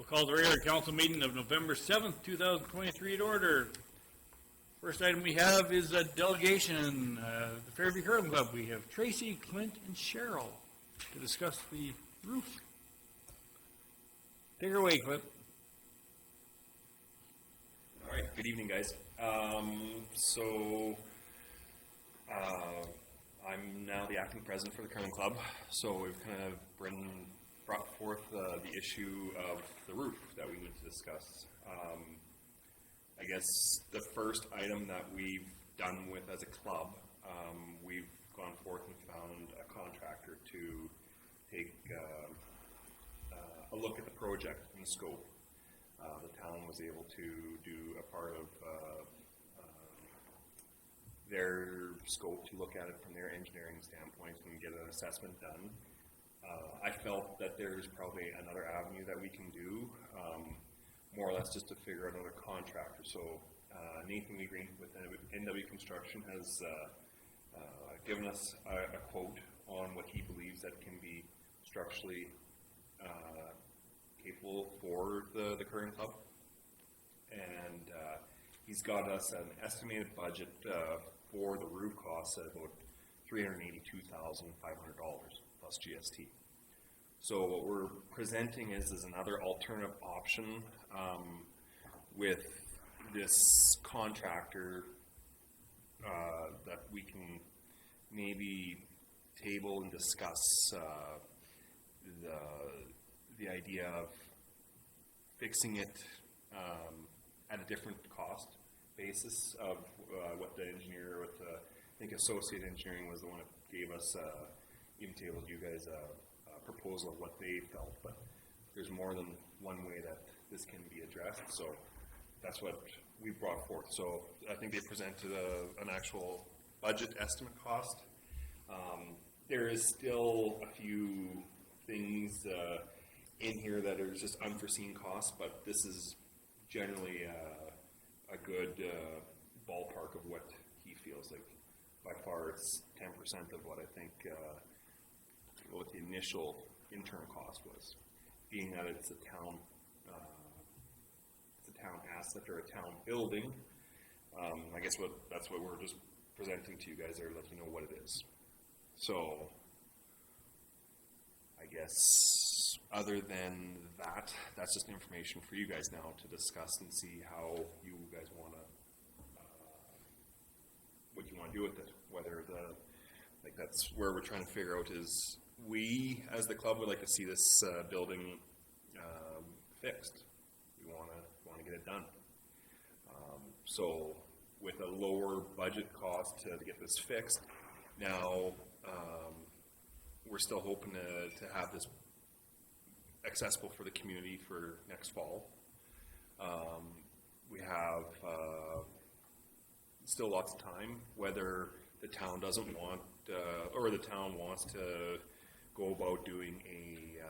We'll call the regular council meeting of November 7th, 2023 to order. First item we have is a delegation, the Fairview Curling Club. We have Tracy, Clint, and Cheryl to discuss the roof. Take her away, Clint. All right, good evening, guys. I'm now the acting president for the curling club, so we've kind of brought forth the issue of the roof that we need to discuss. I guess the first item that we've done with as a club, we've gone forth and found a contractor to take a look at the project and the scope. The town was able to do a part of their scope to look at it from their engineering standpoint and get an assessment done. I felt that there's probably another avenue that we can do, more or less just to figure out another contractor. So Nathan Green with NW Construction has given us a quote on what he believes that can be structurally capable for the curling club, and he's got us an estimated budget for the roof costs at about $382,500 plus GST. So what we're presenting is another alternative option with this contractor that we can maybe table and discuss the idea of fixing it at a different cost basis of what the engineer with I think Associate Engineering was the one that gave us even tabled you guys a proposal of what they felt, but there's more than one way that this can be addressed, so that's what we brought forth. So I think they presented an actual budget estimate cost. There is still a few things in here that are just unforeseen costs, but this is generally a good ballpark of what he feels like. By far, it's 10% of what I think what the initial internal cost was, being that it's a town asset or a town building. I guess that's what we're just presenting to you guys there, let you know what it is. So I guess other than that, that's just information for you guys now to discuss and see how you guys want to, what you want to do with it. Whether that's where we're trying to figure out is we, as the club, would like to see this building fixed. We want to get it done. So with a lower budget cost to get this fixed, now we're still hoping to have this accessible for the community for next fall. We have still lots of time, whether the town doesn't want or the town wants to go about doing a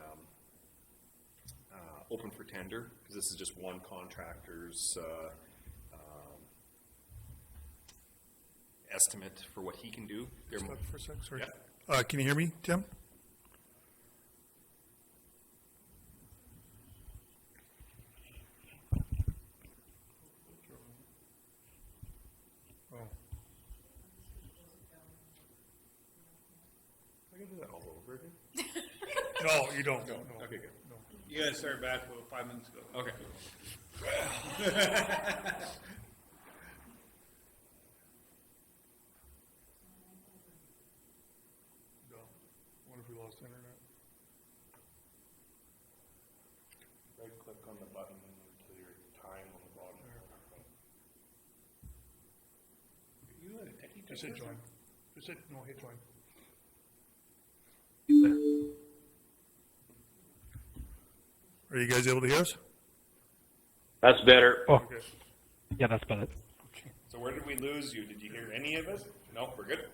open for tender, because this is just one contractor's estimate for what he can do. Stop for a sec, sorry. Yeah. Can you hear me, Tim? Oh. I can do that all over again. No, you don't. No. No. Okay, good. No. You guys started back about 5 minutes ago. Okay. No. What if we lost internet? Right click on the button to your time on the bottom. You had a techie Just hit join. Just hit, no, hit join. Are you guys able to hear us? That's better. Oh, Okay. yeah, that's better. So where did we lose you? Did you hear any of it? No, we're good.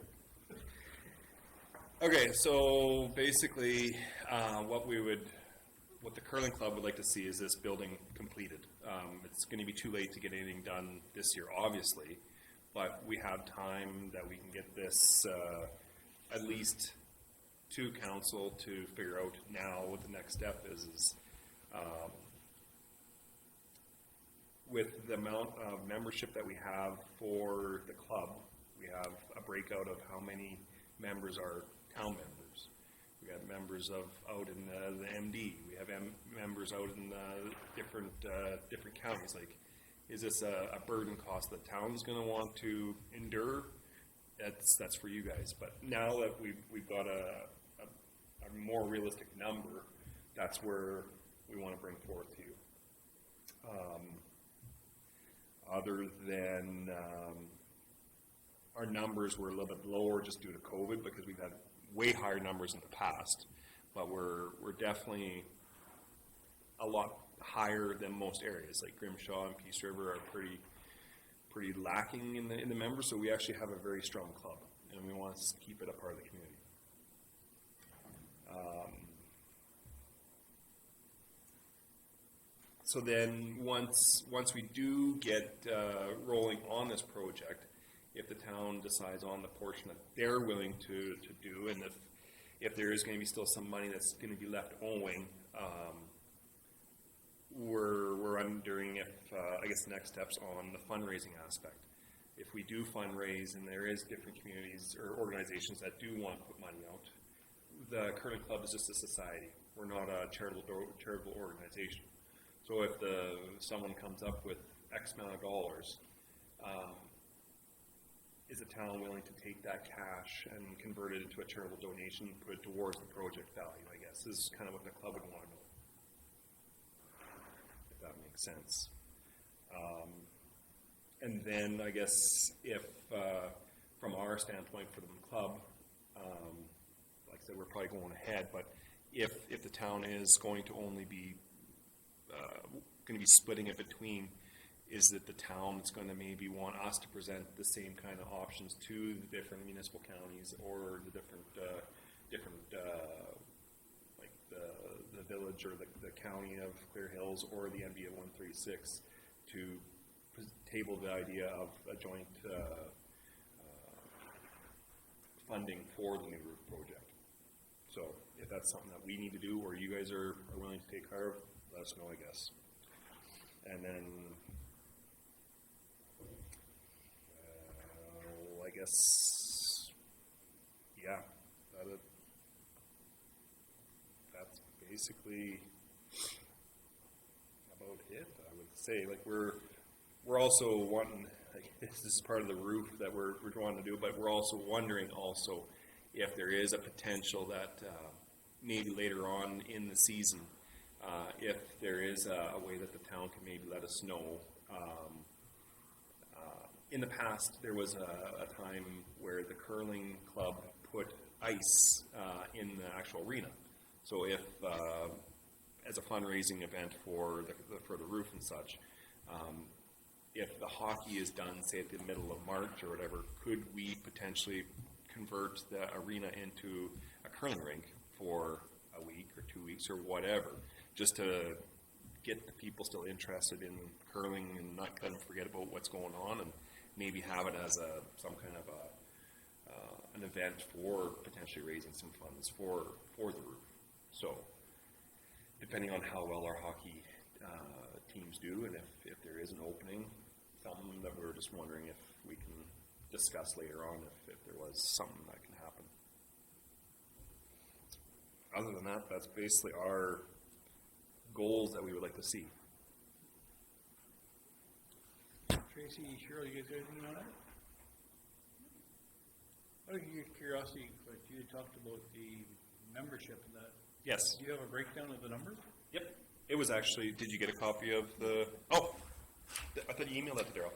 Okay, so basically, what the curling club would like to see is this building completed. It's going to be too late to get anything done this year, obviously, but we have time that we can get this at least to council to figure out now what the next step is with the amount of membership that we have for the club, we have a breakout of how many members are town members. We have members out in the MD. We have members out in different counties. Like, is this a burden cost that town's going to want to endure? That's for you guys. But now that we've got a more realistic number, that's where we want to bring forth to you. Other than our numbers were a little bit lower just due to COVID, because we've had way higher numbers in the past, but we're definitely a lot higher than most areas. Like Grimshaw and Peace River are pretty lacking in the members, so we actually have a very strong club, and we want to keep it a part of the community. So then once we do get rolling on this project, if the town decides on the portion that they're willing to do, and if there is going to be still some money that's going to be left owing, we're wondering if, I guess the next steps on the fundraising aspect. If we do fundraise and there is different communities or organizations that do want to put money out, the Curling Club is just a society. We're not a charitable organization. So if someone comes up with X amount of dollars, is the town willing to take that cash and convert it into a charitable donation, put it towards the project value, I guess, is kind of what the club would want to know, if that makes sense. And then I guess if, from our standpoint for the club, like I said, we're probably going ahead, but if the town is going to only be splitting it between, is that the town that's going to maybe want us to present the same kind of options to the different municipal counties or the different like the village or the county of Clear Hills or the MD of 136 to table the idea of a joint funding for the new roof project. So if that's something that we need to do or you guys are willing to take care of, let us know, I guess. And then I guess, yeah, that's basically about it, I would say. Like, we're also wanting, like, this is part of the roof that we're wanting to do, but we're also wondering also if there is a potential that maybe later on in the season, if there is a way that the town can maybe let us know. In the past, there was a time where the curling club put ice in the actual arena. So if, as a fundraising event for the roof and such, if the hockey is done, say at the middle of March or whatever, could we potentially convert the arena into a curling rink for a week or 2 weeks or whatever, just to get the people still interested in curling and not kind of forget about what's going on, and maybe have it as some kind of an event for potentially raising some funds for the roof. So depending on how well our hockey teams do, and if there is an opening, something that we're just wondering if we can discuss later on if there was something that can happen. Other than that, that's basically our goals that we would like to see. Tracy, Cheryl, you guys got anything on that? Out of your curiosity, but you had talked about the membership and that. Yes. Do you have a breakdown of the numbers? Yep. It was actually, did you get a copy of the, oh, I thought you emailed that to Daryl.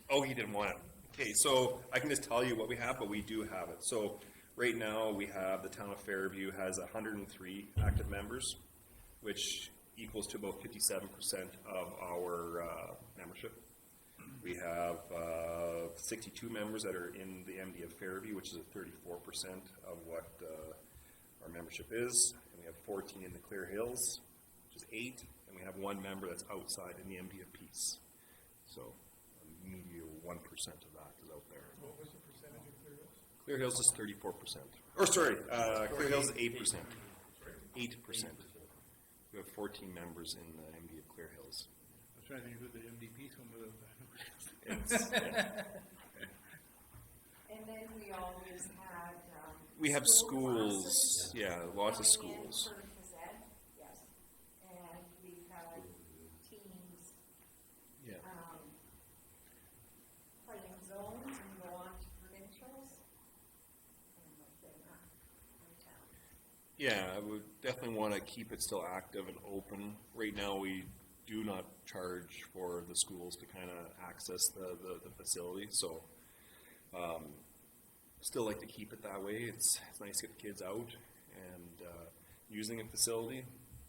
Oh, he didn't want it. Okay, so I can just tell you what we have, but we do have it. So right now we have the town of Fairview has 103 active members, which equals to about 57% of our membership. We have 62 members that are in the MD of Fairview, which is a 34% of what our membership is. And we have 14 in the Clear Hills, which is 8. And we have 1 member that's outside in the MD of Peace. So maybe 1% of that is out there. What was the percentage of Clear Hills? Clear Hills is 34%. Or sorry, Clear Hills is 8%. 8%. We have 14 members in the MD of Clear Fair Hills. I was trying to think who the MDP's one with. It's, yeah. And then we always had, We have schools, classes yeah, lots of coming in schools. for phys ed, yes. And we've had teams, Yeah. playing zones and go on to provincials. And they're not in town. Yeah, I would definitely want to keep it still active and open. Right now, we do not charge for the schools to kind of access the facility, so still like to keep it that way. It's nice to get the kids out and using a facility.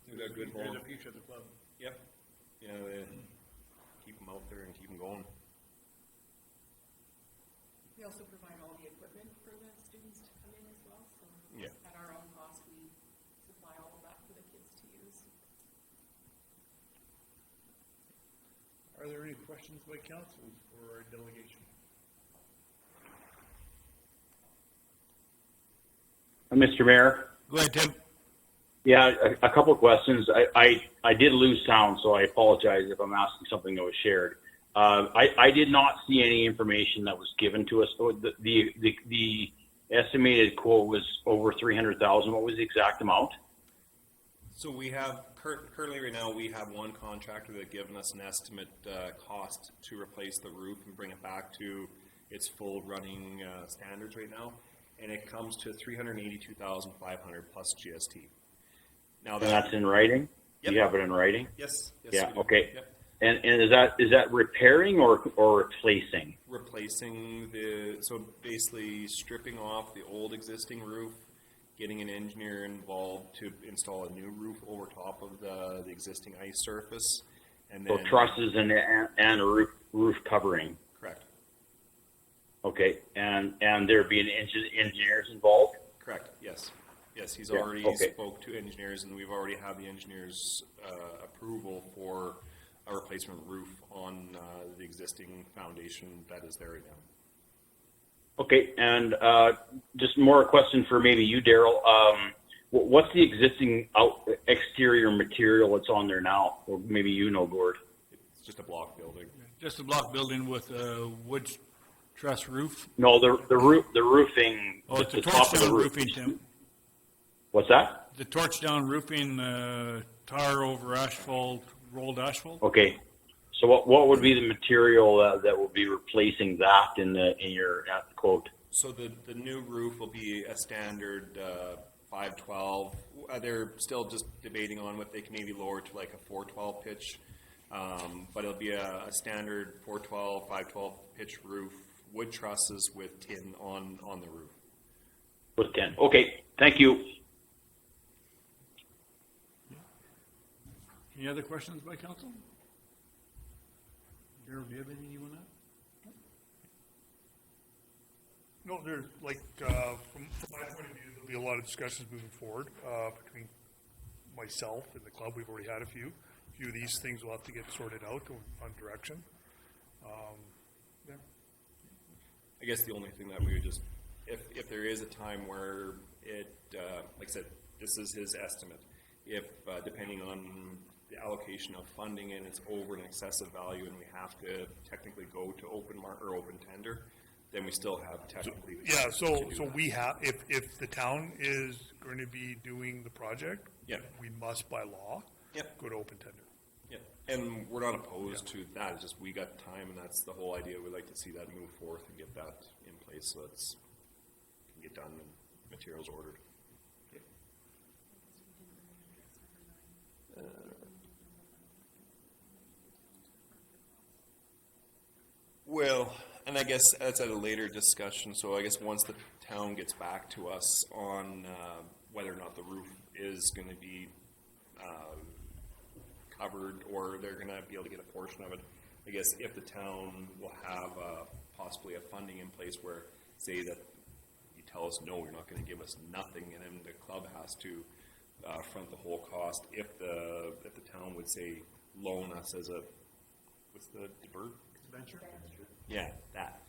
We've got good There's home. a future of the club. Yep. Yeah, they keep them out there and keep them going. We also provide all the equipment for the students to come in as well, so Yeah. at our own cost, we supply all of that for the kids to use. Are there any questions by council for our delegation? Mr. Mayor? Go ahead, Tim. Yeah, a couple of questions. I did lose sound, so I apologize if I'm asking something that was shared. I did not see any information that was given to us. So the estimated quote was over 300,000. What was the exact amount? So we have, currently right now, we have one contractor that given us an estimate cost to replace the roof and bring it back to its full running standards right now. And it comes to $382,500 plus GST. Now And that's in writing? Yep. You have it in writing? Yes. Yeah, we do. okay. Yep. And is that repairing or replacing? Replacing so basically stripping off the old existing roof, getting an engineer involved to install a new roof over top of the existing ice surface, and So then trusses and a roof covering. correct. Okay, and there being engineers involved? Correct, yes. Yes, he's Yeah, already okay. spoke to engineers, and we've already had the engineer's approval for a replacement roof on the existing foundation that is there right now. Okay, and just more a question for maybe you, Daryl. What's the existing exterior material that's on there now? Or maybe you know, Gord. It's just a block building. Just a block building with a wood truss roof. No, the roofing. Oh, it's a the torch top of the down roof. roofing, Tim. What's that? The torch down roofing, tar over asphalt, rolled asphalt. Okay, so what would be the material that will be replacing that in your quote? So the new roof will be a standard 512. They're still just debating on what they can maybe lower to like a 412 pitch, but it'll be a standard 412, 512 pitch roof, wood trusses with tin on the roof. With 10. Okay, thank you. Any other questions by council? Daryl, do you have anything you want to add? No, there's like, from my point of view, there'll be a lot of discussions moving forward, between myself and the club. We've already had a few. A few of these things will have to get sorted out on direction. Yeah. I guess the only thing that we would just, if there is a time where it, like I said, this is his estimate. If, depending on the allocation of funding and it's over an excessive value and we have to technically go to open tender, then we still have technically. Yeah, so to do that. we have, if the town is going to be doing the project, Yeah. we must by law Yep. go to open tender. Yeah, and we're not opposed to that, it's just we got time, and that's the whole idea, we'd like to see that move forth and get that in place, so it's, can get done and materials ordered. Well, and I guess that's at a later discussion, so I guess once the town gets back to us on whether or not the roof is gonna be covered, or they're gonna be able to get a portion of it. I guess if the town will have possibly a funding in place where, say that you tell us, no, you're not gonna give us nothing, and then the club has to front the whole cost. If the town would say loan us as a, what's the bird? Venture? Yeah, that,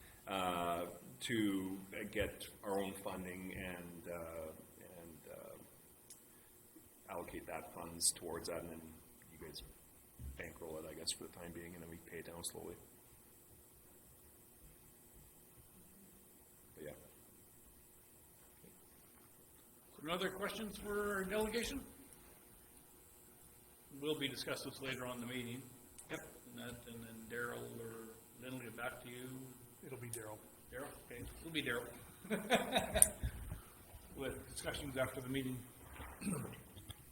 to get our own funding and allocate that funds towards that, and then you guys bankroll it, I guess, for the time being, and then we pay it down slowly. But yeah. Any other questions for our delegation? We'll be discussing this later on in the meeting. Yep. And then Daryl or Lynn will get back to you. It'll be Daryl. Daryl, okay, it'll be Daryl. With discussions after the meeting.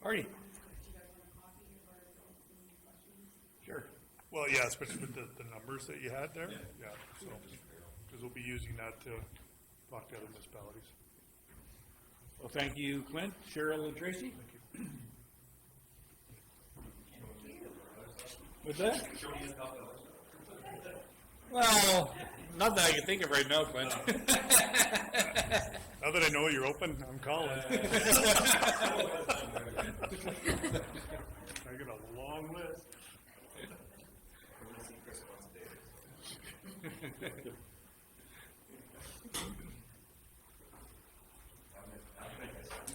Artie? Sure. Well, yeah, especially with the numbers that you had there. Yeah, so, because we'll be using that to talk to other municipalities. Well, thank you, Clint, Cheryl, and Tracy. What's that? Well, not that I can think of right now, Clint. Now that I know you're open, I'm calling. I got a long list.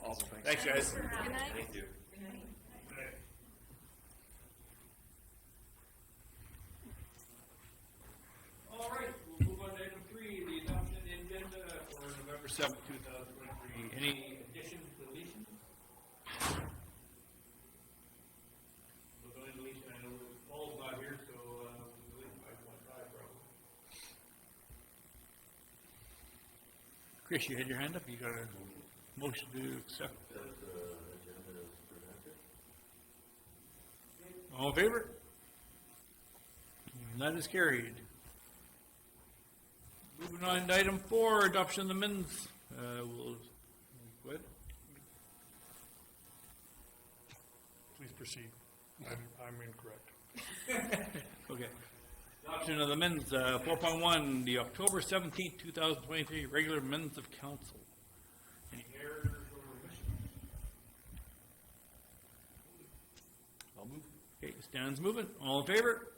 Awesome, Thanks, guys. Good night. Thank you. All right, we'll move on to item 3, the adoption agenda for November 7th, 2023. Any additions, deletions? Well, the only deletion I know is Paul's not here, so we'll delete 5.5 probably. Chris, you had your hand up. You got a motion to accept? All in favor? And that is carried. Moving on to item 4, adoption of the minutes. We'll go ahead. Please proceed. I'm incorrect. Okay. Adoption of the minutes, 4.1, the October 17th, 2023 regular minutes of council. Any errors or omissions? I'll move. Okay, Stan's moving. All in favor?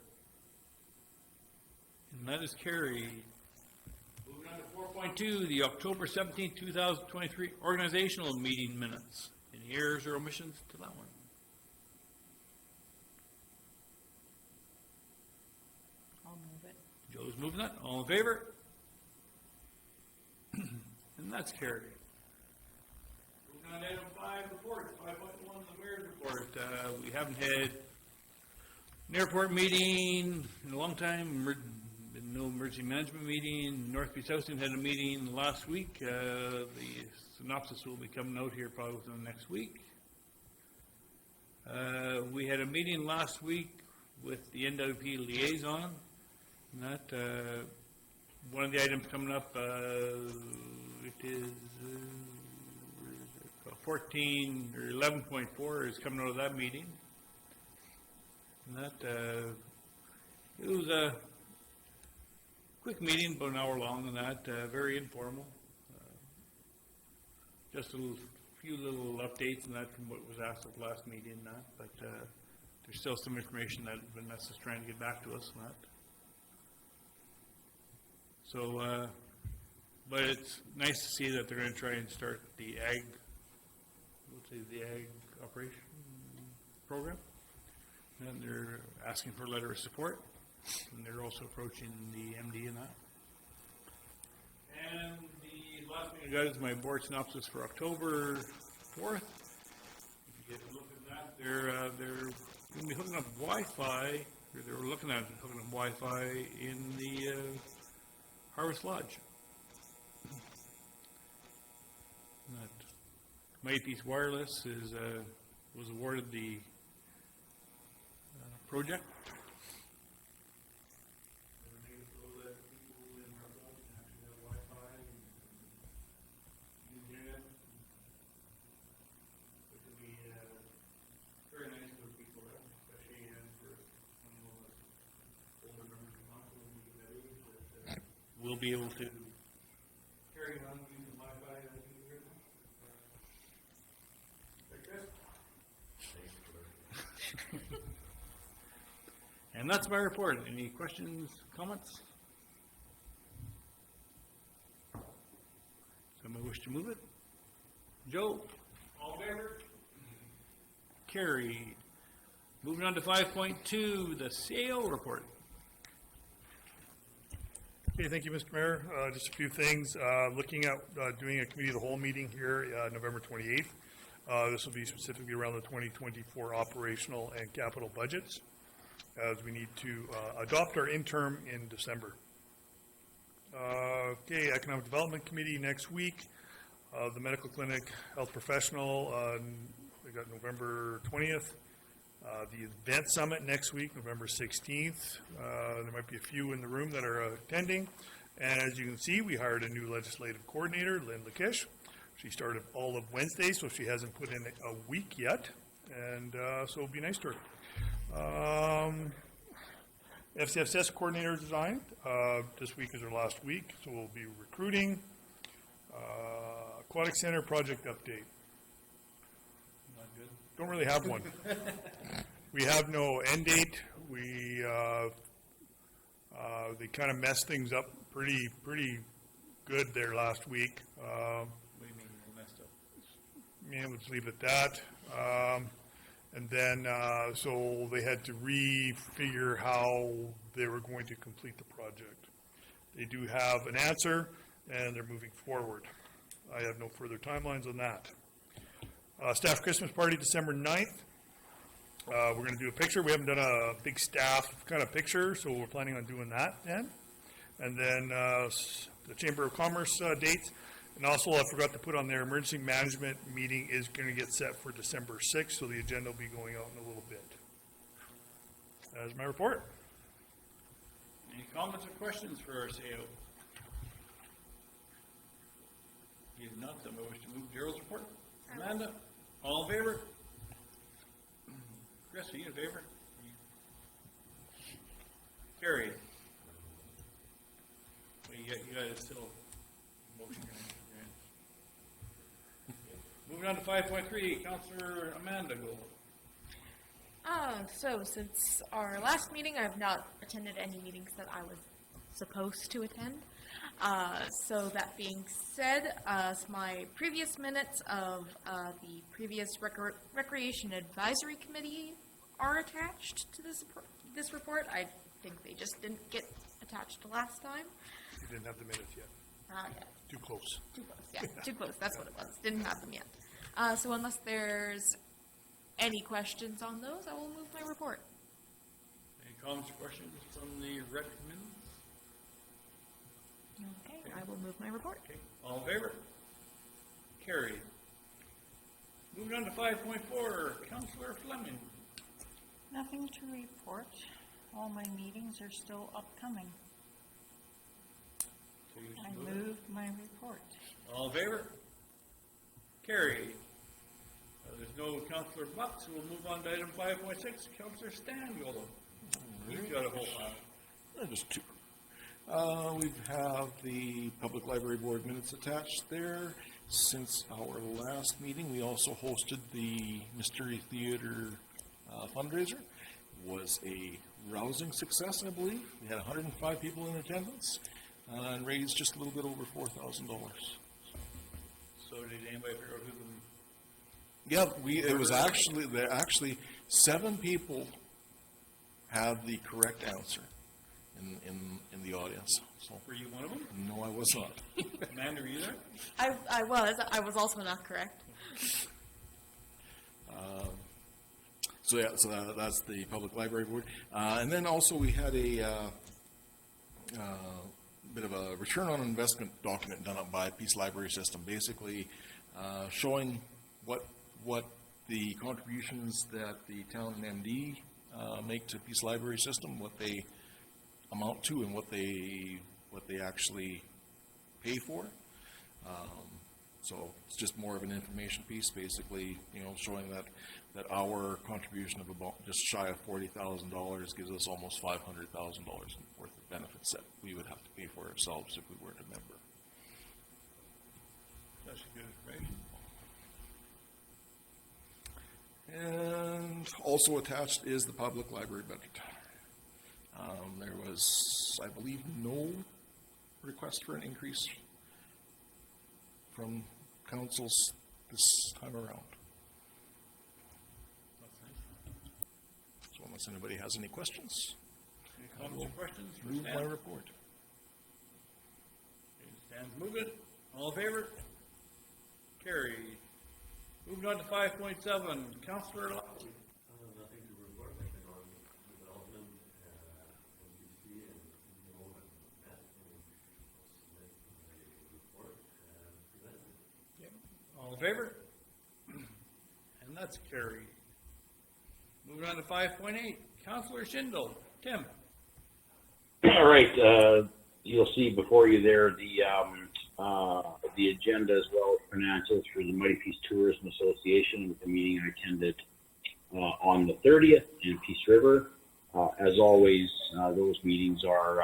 And that is carried. Moving on to 4.2, the October 17th, 2023 organizational meeting minutes. Any errors or omissions to that one? I'll move it. Joe's moving that. All in favor? And that's carried. Moving on to item 5, reports. 5.1, the mayor's report. We haven't had an airport meeting in a long time. Been no emergency management meeting. North Beach Housing had a meeting last week. The synopsis will be coming out here probably within the next week. We had a meeting last week with the NWP liaison. And that, one of the items coming up, it is 14 or 11.4 is coming out of that meeting. And that, it was a quick meeting, about an hour long, and that, very informal. Just a few little updates and that from what was asked at the last meeting and that, but there's still some information that Vanessa's trying to get back to us on that. So, but it's nice to see that they're gonna try and start the ag, let's say the ag operation program. And they're asking for a letter of support, and they're also approaching the MD in that. And the last thing I got is my board synopsis for October 4th. If you get a look at that, they're gonna be hooking up Wi-Fi, or they were looking at hooking up Wi-Fi in the Harvest Lodge. That Mighty Peace Wireless is was awarded the project. So that people in Harvest Lodge can actually have Wi-Fi and use the internet. It could be very nice for people, especially for some of us older members of council who get that age, that we'll be able to carry on using Wi-Fi as we do right now. Like this. And that's my report. Any questions, comments? Somebody wish to move it? Joe? All in favor? Carried. Moving on to 5.2, the CAO report. Okay, thank you, Mr. Mayor. Just a few things. Looking at doing a committee of the whole meeting here, November 28th. This will be specifically around the 2024 operational and capital budgets, as we need to adopt our interim in December. Okay, Economic Development Committee next week. The medical clinic, health professional, we got November 20th. The event summit next week, November 16th. There might be a few in the room that are attending. And as you can see, we hired a new legislative coordinator, Lynn Lakish. She started all of Wednesday, so she hasn't put in a week yet. And so it'll be nice to her. FCFS coordinator resigned. This week is her last week, so we'll be recruiting. Aquatic Center project update. Not good. Don't really have one. We have no end date. We, they kind of messed things up pretty good there last week. What do you mean you messed up? Yeah, let's leave it at that. And then, so they had to refigure how they were going to complete the project. They do have an answer, and they're moving forward. I have no further timelines on that. Staff Christmas party, December 9th. We're going to do a picture. We haven't done a big staff kind of picture, so we're planning on doing that then. And then the Chamber of Commerce dates. And also, I forgot to put on there, emergency management meeting is going to get set for December 6th, so the agenda will be going out in a little bit. That is my report. Any comments or questions for our CAO? If not, then I wish to move Gerald's report. Amanda, all in favor? Chris, are you in favor? Carried. Well, you guys still motion. Moving on to 5.3, Councillor Amanda Gold. So since our last meeting, I have not attended any meetings that I was supposed to attend. So that being said, my previous minutes of the previous Recreation Advisory Committee are attached to this report. I think they just didn't get attached last time. You didn't have the minutes yet. Yeah. Too close. Too close, yeah, too close, that's what it was, didn't have them yet. So unless there's any questions on those, I will move my report. Any comments or questions from the rec committee? Okay, I will move my report. Okay, all in favor? Carried. Moving on to 5.4, Councillor Fleming. Nothing to report. All my meetings are still upcoming. So you I should move it. moved my report. All in favor? Carried. There's no Councillor Buck, so we'll move on to item 5.6, Councillor Stangold. You've got a whole file. Just two. We have the Public Library Board minutes attached there. Since our last meeting, we also hosted the Mystery Theater fundraiser. It was a rousing success, I believe. We had 105 people in attendance and raised just a little bit over $4,000. So did anybody figure out who them? Yeah, it was actually 7 people had the correct answer in the audience. So Were you one of them? no, I was not. Amanda, were you there? I was also not correct. So that's the Public Library Board. And then also we had a bit of a return on investment document done up by Peace Library System, basically showing what the contributions that the town and MD make to Peace Library System, what they amount to, and what they actually pay for. So it's just more of an information piece, basically, showing that our contribution of about just shy of $40,000 gives us almost $500,000 worth of benefits that we would have to pay for ourselves if we weren't a member. That's good information. And also attached is the public library budget. There was, I believe, no request for an increase from councils this time around. That's nice. unless anybody has any questions. Any comments or questions for Move my Stan? report. Okay, Stan's moving. All in favor? Carried. Moving on to 5.7, Councillor Lockley. Nothing to report, I've been on development, NBC and CEO have met and submit a report and present it. All in favor? And that's carried. Moving on to 5.8, Councillor Schindel. Tim? All right, you'll see before you there the agenda as well as financials for the Mighty Peace Tourism Association with the meeting I attended on the 30th in Peace River. As always, those meetings are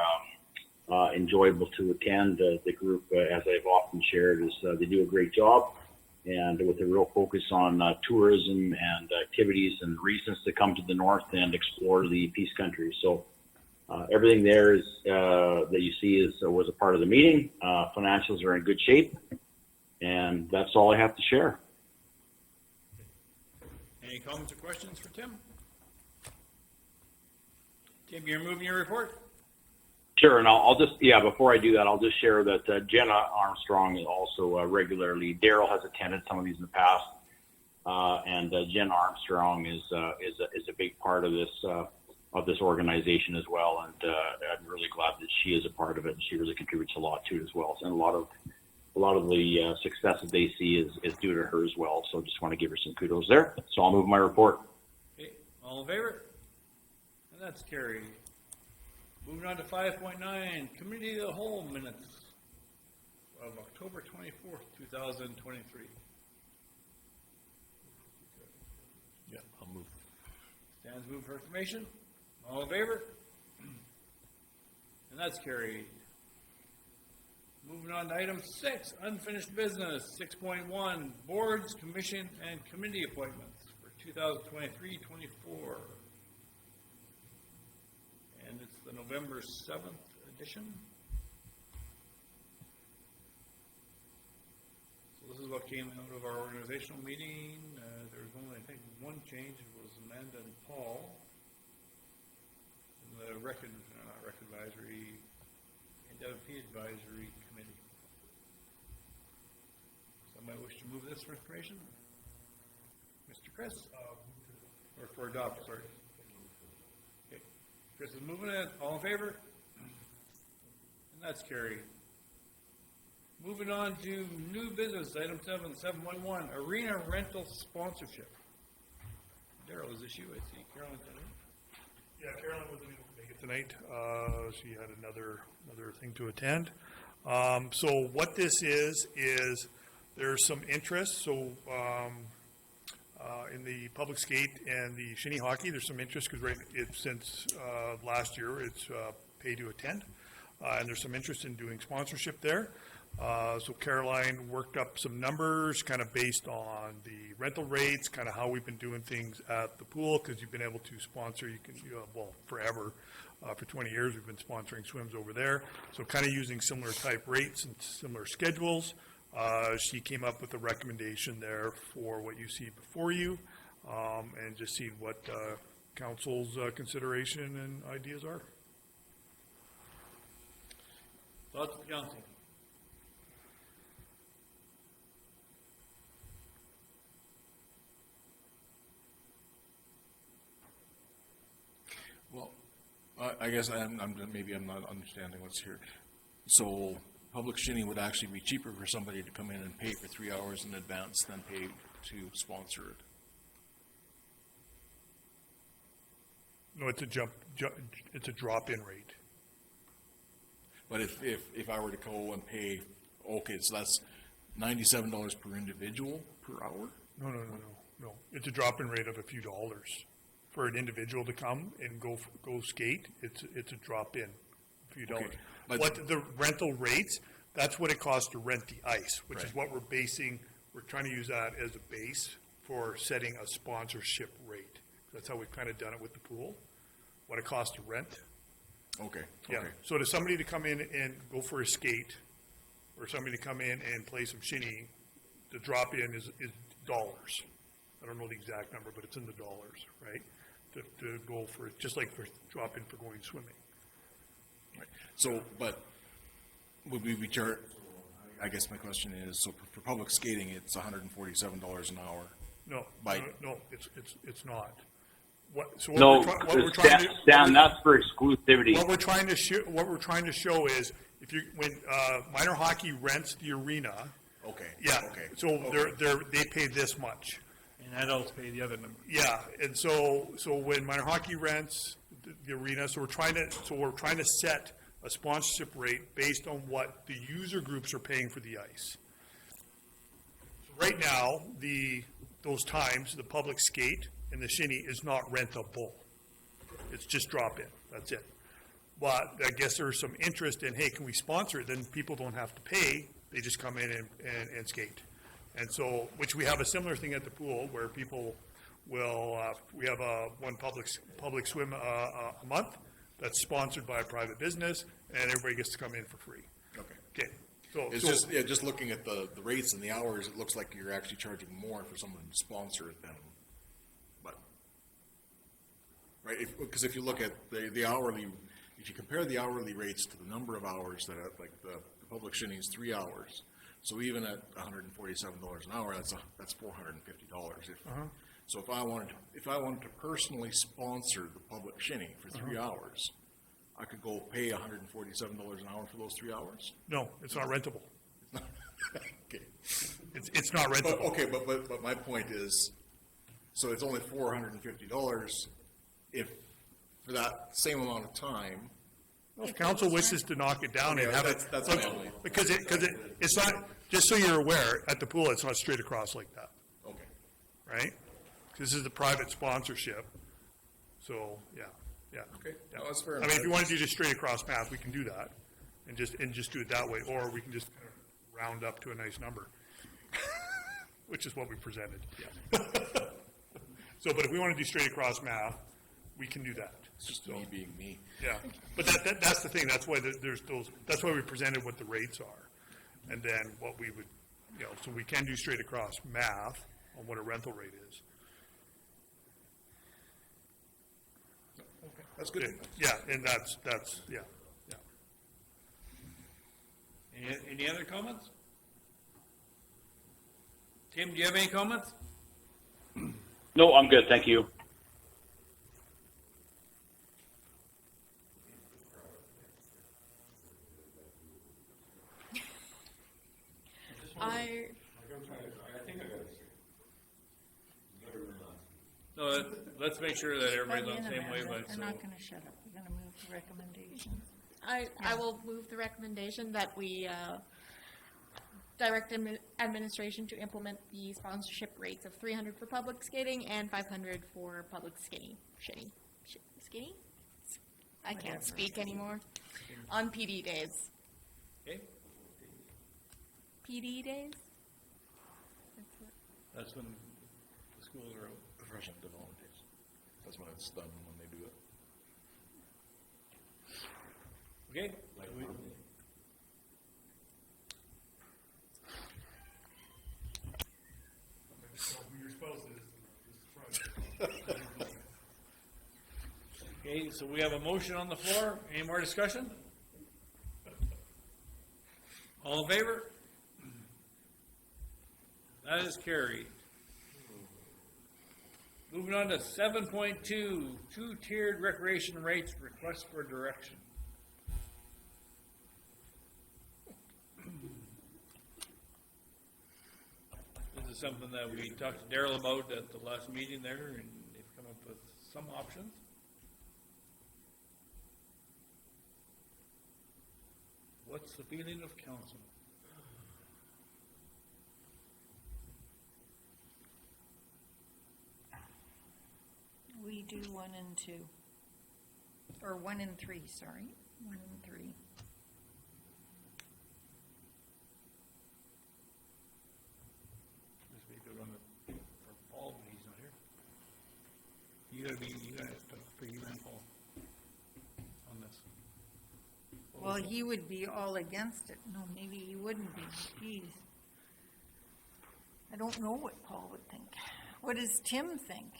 enjoyable to attend. The group, as I've often shared, is they do a great job, and with a real focus on tourism and activities and reasons to come to the north and explore the Peace Country. So everything there is that you see was a part of the meeting. Financials are in good shape, and that's all I have to share. Any comments or questions for Tim? Tim, you're moving your report? Sure, and I'll just, before I do that, I'll just share that Jenna Armstrong is also regularly, Daryl has attended some of these in the past, and Jen Armstrong is a big part of this organization as well, and I'm really glad that she is a part of it, and she really contributes a lot to it as well. And a lot of the success that they see is due to her as well. So just want to give her some kudos there. So I'll move my report. Okay, all in favor? And that's carried. Moving on to 5.9, Committee of the Whole minutes of October 24th, 2023. Yeah, I'll move. Stan's moved for information. All in favor? And that's carried. Moving on to item 6, unfinished business. 6.1, boards, commission, and committee appointments for 2023-24. And it's the November 7th edition. So this is what came out of our organizational meeting. There was only, I think, one change. It was Amanda and Paul. The advisory, NWP Advisory Committee. Somebody wish to move this for information? Mr. Chris? Or for adopt, sorry. Okay. Chris is moving it. All in favor? And that's carried. Moving on to new business, item 7, 7.1, arena rental sponsorship. Daryl, is this you? I see Carolyn. Yeah, Carolyn wasn't able to make it tonight. She had another thing to attend. So what this is there's some interest. So in the public skate and the shinny hockey, there's some interest because since last year it's pay to attend, and there's some interest in doing sponsorship there. So Caroline worked up some numbers kind of based on the rental rates, kind of how we've been doing things at the pool, because you've been able to sponsor, forever. For 20 years, we've been sponsoring swims over there. So kind of using similar type rates and similar schedules. She came up with a recommendation there for what you see before you, and just see what council's consideration and ideas are. Thoughts of the council? Well, I guess maybe I'm not understanding what's here. So public shinny would actually be cheaper for somebody to come in and pay for 3 hours in advance than pay to sponsor it. No, it's a drop-in rate. But if I were to go and pay, okay, so that's $97 per individual per hour? No. It's a drop-in rate of a few dollars. For an individual to come and go skate, it's a drop-in, a few dollars. Okay, but What the rental rates, that's what it costs to rent the ice, which is Right. what we're trying to use that as a base for setting a sponsorship rate. That's how we've kind of done it with the pool, what it costs to rent. Okay, Yeah, okay. so to somebody to come in and go for a skate, or somebody to come in and play some shinny, the drop-in is dollars. I don't know the exact number, but it's in the dollars, right? to go for, just like for drop-in for going swimming. So, but would we be I guess my question is, so for public skating, it's $147 an hour. No, By- no, it's not. What No, we're trying to. Stan, that's for exclusivity. What we're trying to show is, if you, when, minor hockey rents the arena, Okay. yeah, Okay. so they pay this much. And adults pay the other number. Yeah, and so when minor hockey rents the arena, so we're trying to set a sponsorship rate based on what the user groups are paying for the ice. So right now, those times, the public skate and the shinny is not rentable. It's just drop in, that's it. But I guess there's some interest in, hey, can we sponsor it? Then people don't have to pay, they just come in and skate. And so, which we have a similar thing at the pool where people will, we have one public swim a month that's sponsored by a private business, and everybody gets to come in for free. Okay, so. It's just, yeah, just looking at the rates and the hours, it looks like you're actually charging more for someone to sponsor it than, but, right, because if you look at the hourly, if you compare the hourly rates to the number of hours that are, like the public shinny is 3 hours, so even at $147 an hour, that's $450. So if I wanted to personally sponsor the public shinny for 3 hours, I could go pay $147 an hour for those 3 hours. No, it's not rentable. Okay. It's not rentable. Okay, but my point is, so it's only $450 if for that same amount of time. Well, if council wishes to knock it down and Okay, have it, that's my only. because it's not, just so you're aware, at the pool, it's not straight across like that, Okay. right? This is the private sponsorship, so, yeah. Okay. No, that's fair I mean, enough. if you want to do just straight across math, we can do that, and just do it that way, or we can just kind of round up to a nice number, which is what we presented. So, but if we want to do straight across math, we can do that. It's just me being me. Yeah, but that's the thing, that's why there's those, that's why we presented what the rates are, and then what we would, so we can do straight across math on what a rental rate is. That's good. Yeah, and that's, yeah. Any other comments? Tim, do you have any comments? No, I'm good, thank you. So let's make sure that everybody's on the same They're wavelength. So not gonna shut up, we're gonna move the recommendation. I will move the recommendation that we direct administration to implement the sponsorship rates of $300 for public skating and $500 for public skinny. Skinny? I can't speak anymore. On PD days. okay, PD days? that's when the schools are open. Professional development days. That's when it's done, when they do it. Okay. Your spouse Okay, so we have a motion on the floor. Any more discussion? All in favor? That is carried. Moving on to 7.2, two-tiered recreation rates, request for direction. This is something that we talked to Daryl about at the last meeting there, and they've come up with some options. What's the feeling of council? We do 1 and 2. Or 1 and 3, sorry, 1 and 3. This would be a good one for Paul, but he's not here. You gotta talk for you and Paul on this. Well, he would be all against it. No, maybe he wouldn't be. Geez. I don't know what Paul would think. What does Tim think?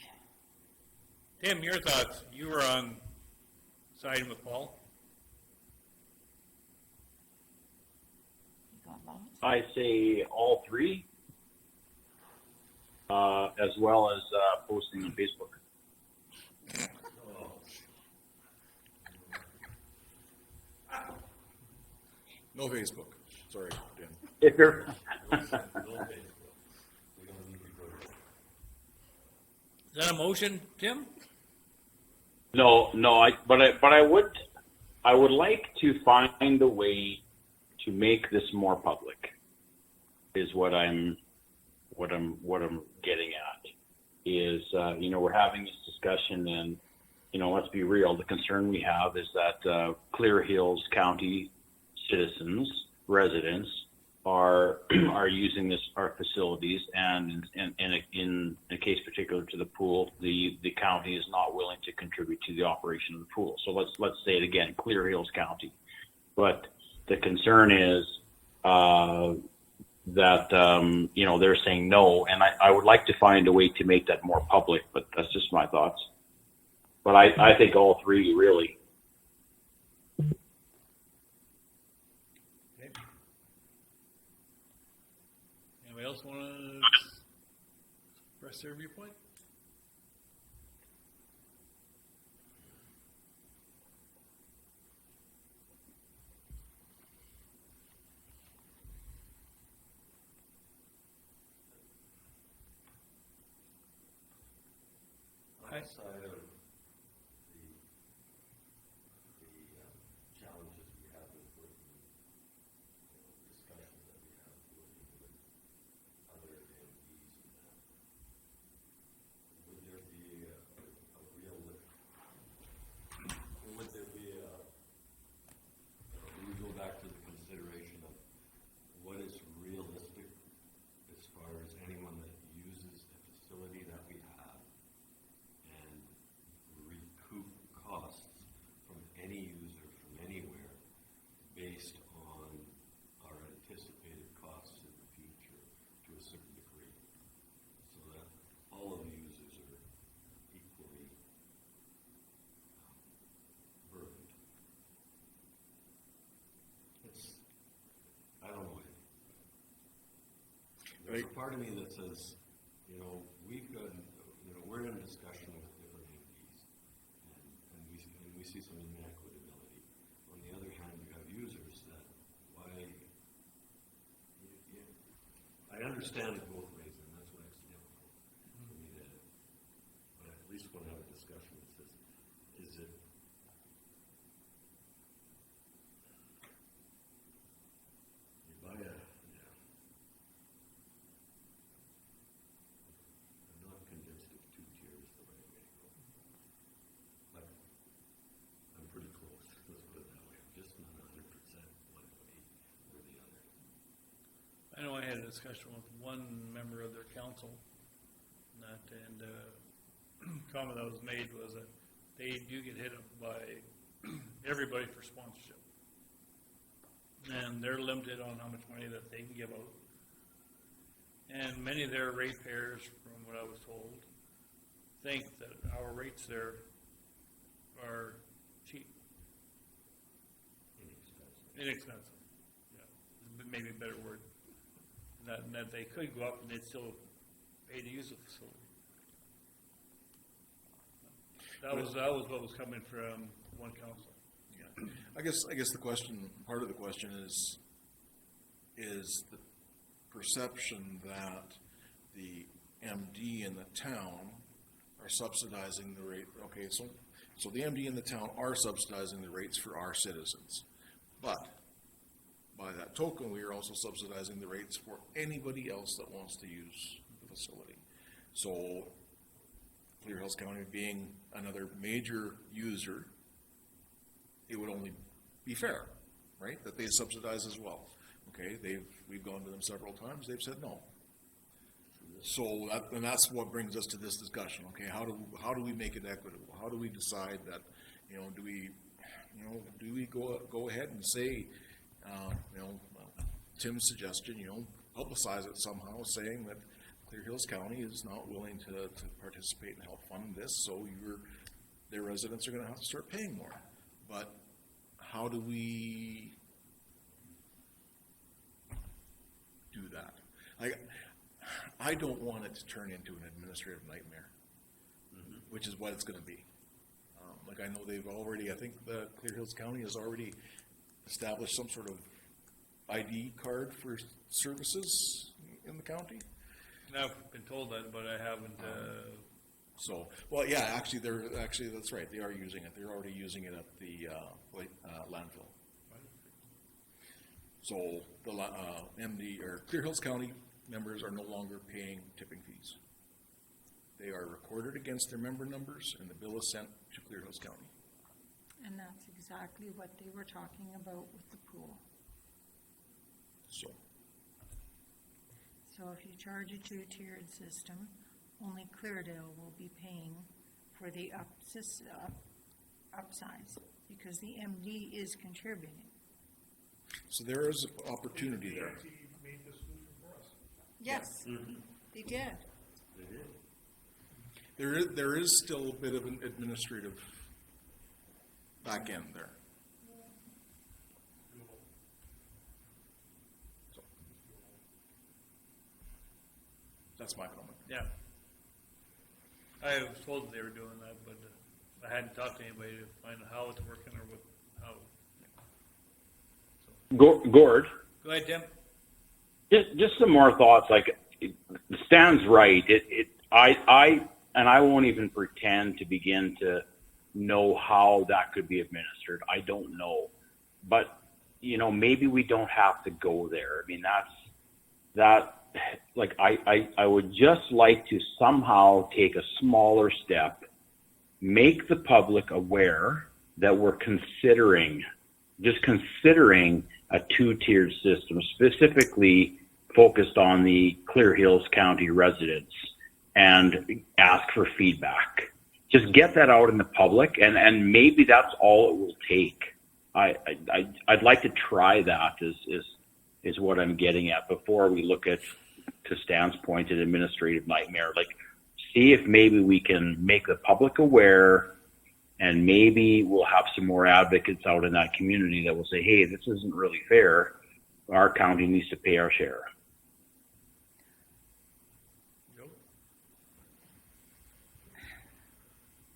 Tim, your thoughts? You were on siding with Paul. You got lost? I say all three, as well as posting on Facebook. No Facebook. Sorry, Dan. If you're, No Facebook. We don't need to go there. Is that a motion, Tim? no, but I would like to find a way to make this more public. Is what I'm getting at. Is we're having this discussion, and let's be real. The concern we have is that Clear Hills County citizens, residents, are using our facilities, and in a case particular to the pool, the county is not willing to contribute to the operation of the pool. So let's say it again, Clear Hills County. But the concern is that they're saying no, and I would like to find a way to make that more public. But that's just my thoughts. But I think all three really. Anybody else want to express their viewpoint? Outside of the challenges we have with working, discussions that we have working with other MPs and that, would there be a real lift? Would there be we go back to the consideration of what is realistic as far as anyone that uses the facility that we have, and recoup costs from any user from anywhere based on our anticipated costs in the future to a certain degree, so that all of the users are equally burdened. I don't know. There's a part of me that says, we've got, we're in a discussion with different MPs, and we see some inequitability. On the other hand, you have users that, I understand it both ways, and that's why it's difficult for me to, but at least want to have a discussion that says, is it, you buy a, I'm not convinced if 2 tiers is the right way to go. But I'm pretty close. Let's put it that way. I'm just not 100% one way or the other. I know I had a discussion with one member of their council, and comment that was made was that they do get hit up by everybody for sponsorship. And they're limited on how much money that they can give out. And many of their ratepayers, from what I was told, think that our rates there are cheap. Inexpensive. Yeah, maybe a better word. That they could go up and they'd still pay to use the facility. That was what was coming from one council. Yeah. I guess the question, part of the question is the perception that the MD in the town are subsidizing the rate. Okay, so the MD in the town are subsidizing the rates for our citizens, but by that token, we are also subsidizing the rates for anybody else that wants to use the facility. So Clear Hills County being another major user, it would only be fair, right, that they subsidize as well. Okay, we've gone to them several times, they've said no. So that's what brings us to this discussion. Okay, how do we make it equitable? How do we decide that, do we go ahead and say, Tim's suggestion, publicize it somehow, saying that Clear Hills County is not willing to participate and help fund this, so their residents are gonna have to start paying more. But how do we do that? I don't want it to turn into an administrative nightmare, which is what it's gonna be. Like I know I think the Clear Hills County has already established some sort of ID card for services in the county. And I've been told that, but I haven't, So, well, yeah, actually, that's right, they are using it, they're already using it at the, landfill. So, the, MD, or Clear Hills County members are no longer paying tipping fees. They are recorded against their member numbers, and the bill is sent to Clear Hills County. And that's exactly what they were talking about with the pool. So, So if you charge a two-tiered system, only Cleardale will be paying for the upsize, because the MD is contributing. so there is opportunity there. He made the solution for us. Yes, they did. There is still a bit of an administrative back end there. So, that's my comment. yeah. I was told they were doing that, but I hadn't talked to anybody to find out how it's working or how. Gord, Go ahead, Tim. just some more thoughts. Like, Stan's right. I won't even pretend to begin to know how that could be administered. I don't know, but maybe we don't have to go there. I mean, like, I would just like to somehow take a smaller step, make the public aware that we're considering a two-tiered system, specifically focused on the Clear Hills County residents, and ask for feedback. Just get that out in the public, and maybe that's all it will take. I'd like to try that is what I'm getting at before we look at, to Stan's point, an administrative nightmare. Like, see if maybe we can make the public aware, and maybe we'll have some more advocates out in that community that will say, hey, this isn't really fair. Our county needs to pay our share.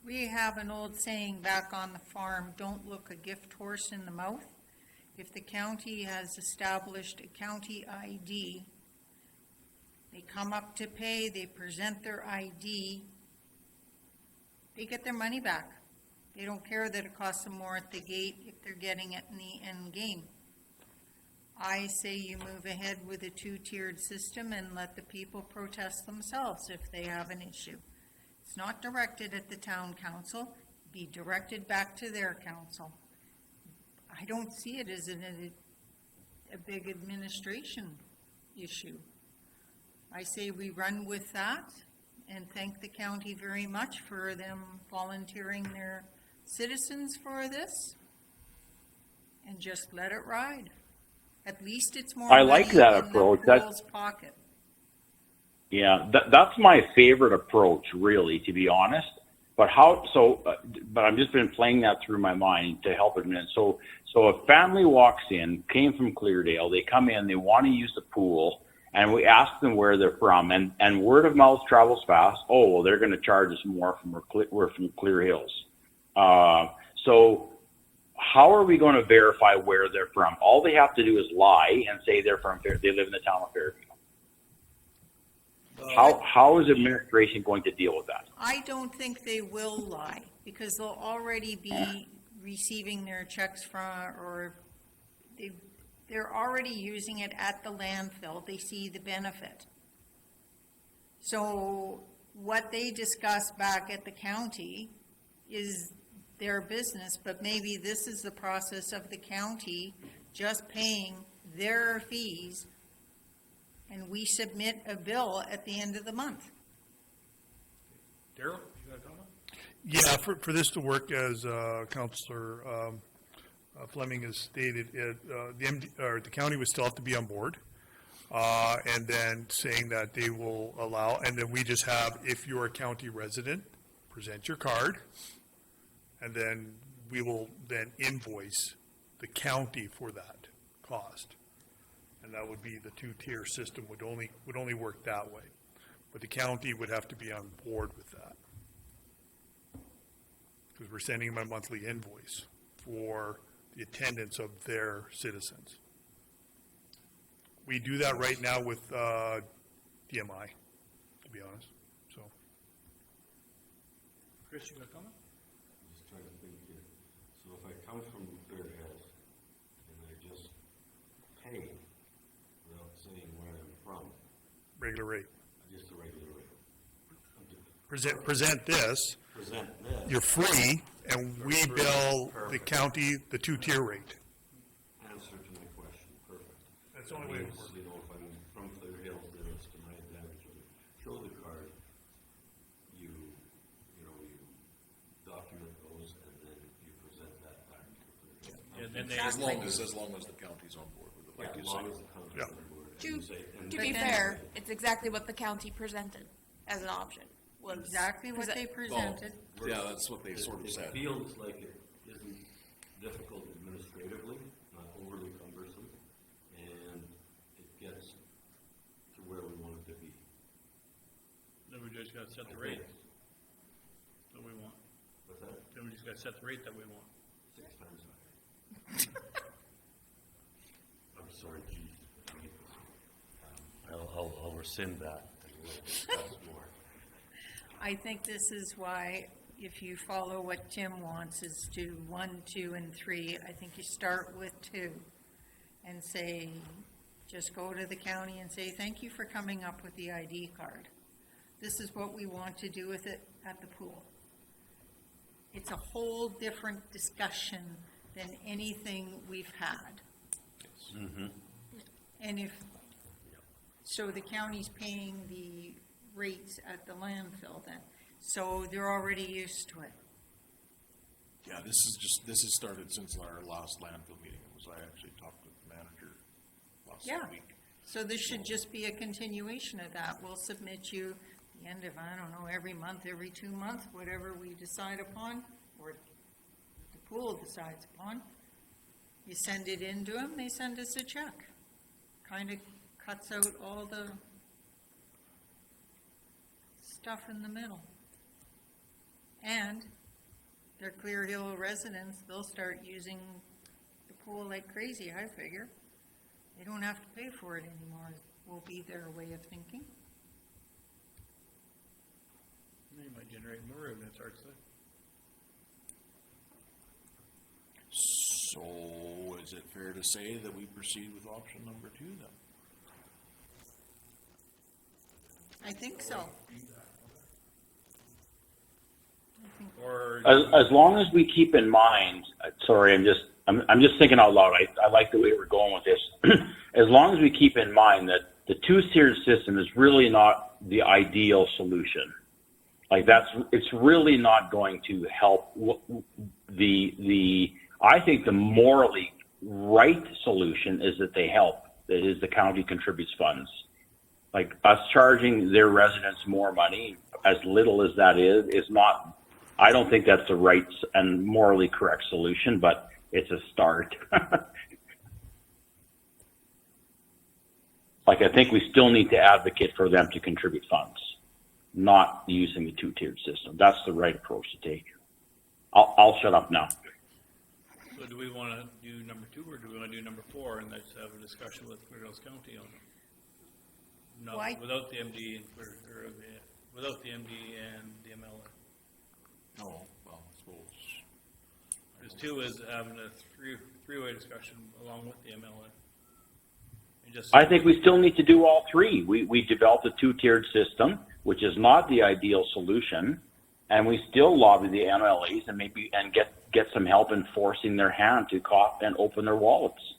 We have an old saying back on the farm, don't look a gift horse in the mouth. If the county has established a county ID, they come up to pay, they present their ID, they get their money back. They don't care that it costs them more at the gate if they're getting it in the end game. I say you move ahead with a two-tiered system and let the people protest themselves if they have an issue. It's not directed at the town council, be directed back to their council. I don't see it as a big administration issue. I say we run with that and thank the county very much for them volunteering their citizens for this, and just let it ride. At least it's more I like money that in approach. the pool's pocket. Yeah, that's my favorite approach, really, to be honest. But but I've just been playing that through my mind to help it. So a family walks in, came from Cleardale, they come in, they want to use the pool, and we ask them where they're from, and word of mouth travels fast. Oh, well, they're going to charge us more we're from Clear Hills. So how are we going to verify where they're from? All they have to do is lie and say they live in the town of Fairview. How is administration going to deal with that? I don't think they will lie, because they'll already be receiving their checks from, or they're already using it at the landfill. They see the benefit. So what they discuss back at the county is their business, but maybe this is the process of the county just paying their fees, and we submit a bill at the end of the month. Daryl, you got a comment? Yeah, for this to work, as Councillor Fleming has stated, the county would still have to be on board. And then saying that they will allow, and then we just have, if you're a county resident, present your card, and then we will then invoice the county for that cost. And that would be the two-tier system would only work that way. But the county would have to be on board with that. Because we're sending them a monthly invoice for the attendance of their citizens. We do that right now with DMI, to be honest, so. Chris, you got a comment? I'm just trying to think here. So if I come from Fair Hills and I just pay without saying where I'm from, Regular rate. just a regular rate. I'm just Present this, present this. you're free, and we bill the county the two-tier rate. Answer to my question, perfect. That's the only way it Means, works. you know, if I'm from Clear Hills, then it's to my advantage to show the card. You know, you document those and then you present that back to Clear Hills. And then they, As long as the county's on board with it, like you As long say. as the county's Yeah. on board. and To, you say- and to But be then- fair, it's exactly what the county presented as an option. Was Exactly what they presented. Yeah, that's what they sort of It said. feels like it isn't difficult administratively, not overly cumbersome, and it gets to where we want it to be. then we just gotta set the rate that we want. What's that? Then we just gotta set the rate that we want. 6 times higher. I'm sorry, Chief. I'll rescind that and we'll discuss more. I think this is why, if you follow what Tim wants, is do 1, 2, and 3. I think you start with 2 and say, just go to the county and say, thank you for coming up with the ID card. This is what we want to do with it at the pool. It's a whole different discussion than anything we've had. And if, so the county's paying the rates at the landfill then, so they're already used to it. Yeah, this has started since our last landfill meeting. It was, I actually talked with the manager last Yeah. week. So this should just be a continuation of that. We'll submit you the end of, I don't know, every month, every 2 months, whatever we decide upon, or the pool decides upon. You send it in to them, they send us a check. Kind of cuts out all the stuff in the middle. And they're Clear Hill residents, they'll start using the pool like crazy, I figure. They don't have to pay for it anymore, will be their way of thinking. You might generate more revenue, it's hard to say. So is it fair to say that we proceed with option number 2 then? I think so. Or, As long as we keep in mind, sorry, I'm just thinking out loud. I like the way we're going with this. As long as we keep in mind that the two-tiered system is really not the ideal solution. Like it's really not going to help I think the morally right solution is that they help. That is, the county contributes funds. Like us charging their residents more money, as little as that is not, I don't think that's the right and morally correct solution, but it's a start. Like, I think we still need to advocate for them to contribute funds, not using the two-tiered system. That's the right approach to take. I'll shut up now. so do we wanna do number 2, or do we wanna do number 4, and let's have a discussion with Clear Hills County on it? No, Why? without the MD and without the MD and the MLA. No, well, I suppose. Because 2 is having a three-way discussion along with the MLA. And just, I think we still need to do all three. We developed a two-tiered system, which is not the ideal solution, and we still lobby the MLAs and get some help in forcing their hand to cough and open their wallets.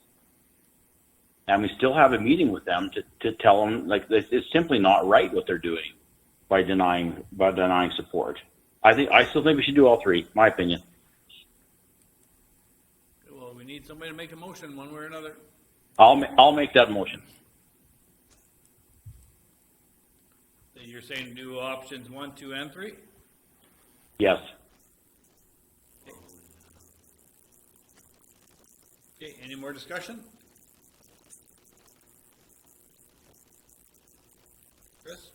And we still have a meeting with them to tell them, like, it's simply not right what they're doing by denying support. I still think we should do all three, my opinion. well, we need somebody to make a motion one way or another. I'll make that motion. And you're saying do options 1, 2, and 3? Yes. Okay, any more discussion? Chris?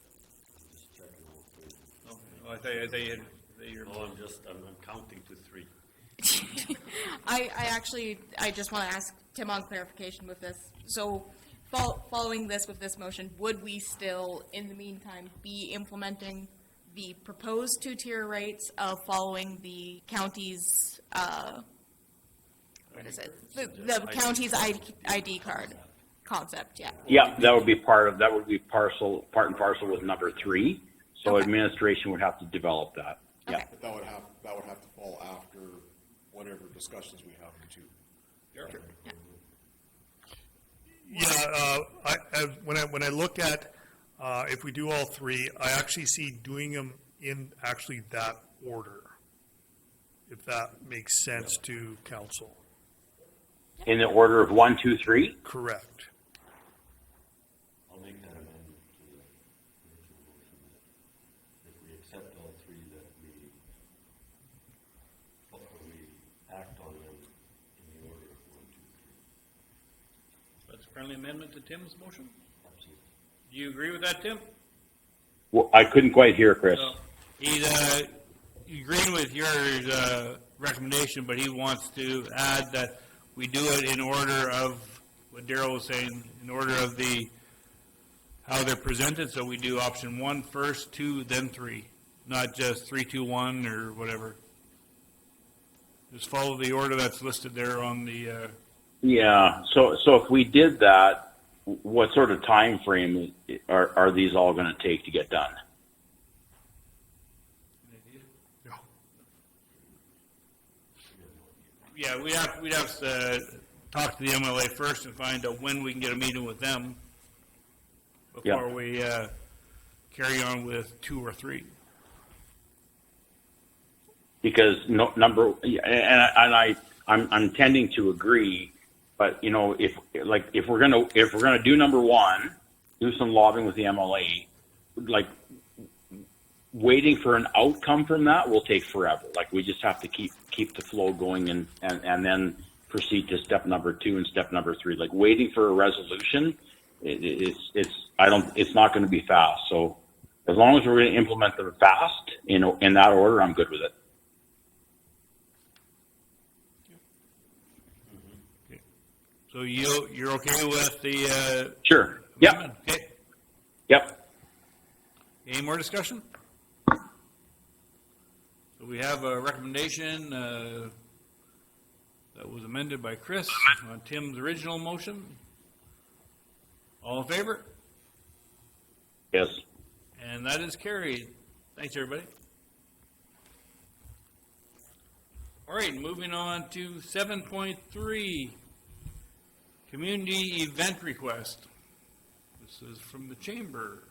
Just checking all three. Oh, I thought you're. No, I'm counting to 3. I just want to ask Tim on clarification with this. So, following this with this motion, would we still, in the meantime, be implementing the proposed two-tier rates of following the county's, what is it? The county's ID card concept, yeah. Yeah, that would be part and parcel with number 3. So Okay. administration would have to develop that. Okay. But that would have to fall after whatever discussions we have in 2. Yeah, when I look at, if we do all 3, I actually see doing them in actually that order, if that makes sense to council. In the order of 1, 2, 3? Correct. I'll make that amendment to the original motion that if we accept all 3, that we act on them in the order of 1, 2, 3. That's a friendly amendment to Tim's motion? Absolutely. Do you agree with that, Tim? Well, I couldn't quite hear, Chris. So, he's agreeing with your recommendation, but he wants to add that we do it in order of what Darrell was saying, in order of how they're presented. So we do option 1 first, 2, then 3, not just 3, 2, 1 or whatever. Just follow the order that's listed there on the. Yeah. So if we did that, what sort of time frame are these all going to take to get done? Yeah, we'd have to talk to the MLA first and find out when we can get a meeting with them before we carry on with 2 or 3. Because I'm tending to agree, but if we're gonna do number 1, do some lobbying with the MLA, like waiting for an outcome from that will take forever. Like we just have to keep the flow going and then proceed to step number 2 and step number 3. Like waiting for a resolution, it's not going to be fast. So as long as we're going to implement them fast, in that order, I'm good with it. So you're okay with the Sure. Yep. amendment? Okay. Yep. Any more discussion? So we have a recommendation that was amended by Chris on Tim's original motion. All in favor? Yes. And that is carried. Thanks, everybody. All right, moving on to 7.3, community event request. This is from the chamber.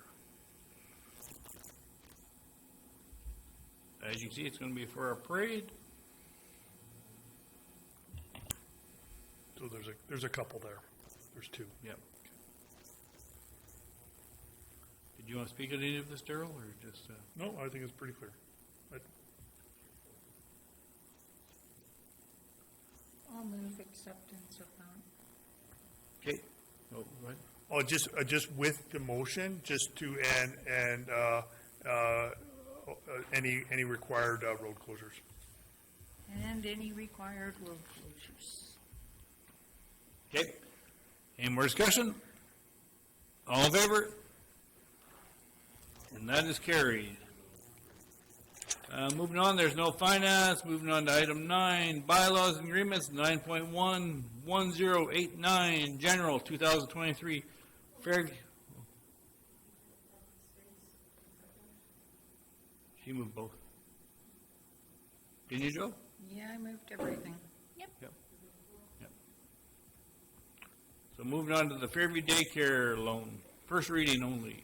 As you can see, it's going to be for our parade. So there's a couple there. There's 2. Yep. Did you want to speak on any of this, Darrell, or just? No, I think it's pretty clear. I'll move acceptance of that. Okay. Oh, go ahead. Oh, just with the motion, just to and any required road closures. And any required road closures. Okay. Any more discussion? All in favor? And that is carried. Moving on, there's no finance. Moving on to item 9, bylaws and agreements, 9.1, 1089, general, 2023, Fairview. She moved both. Didn't you, Joe? Yeah, I moved everything. Yep. So moving on to the Fairview daycare loan, first reading only.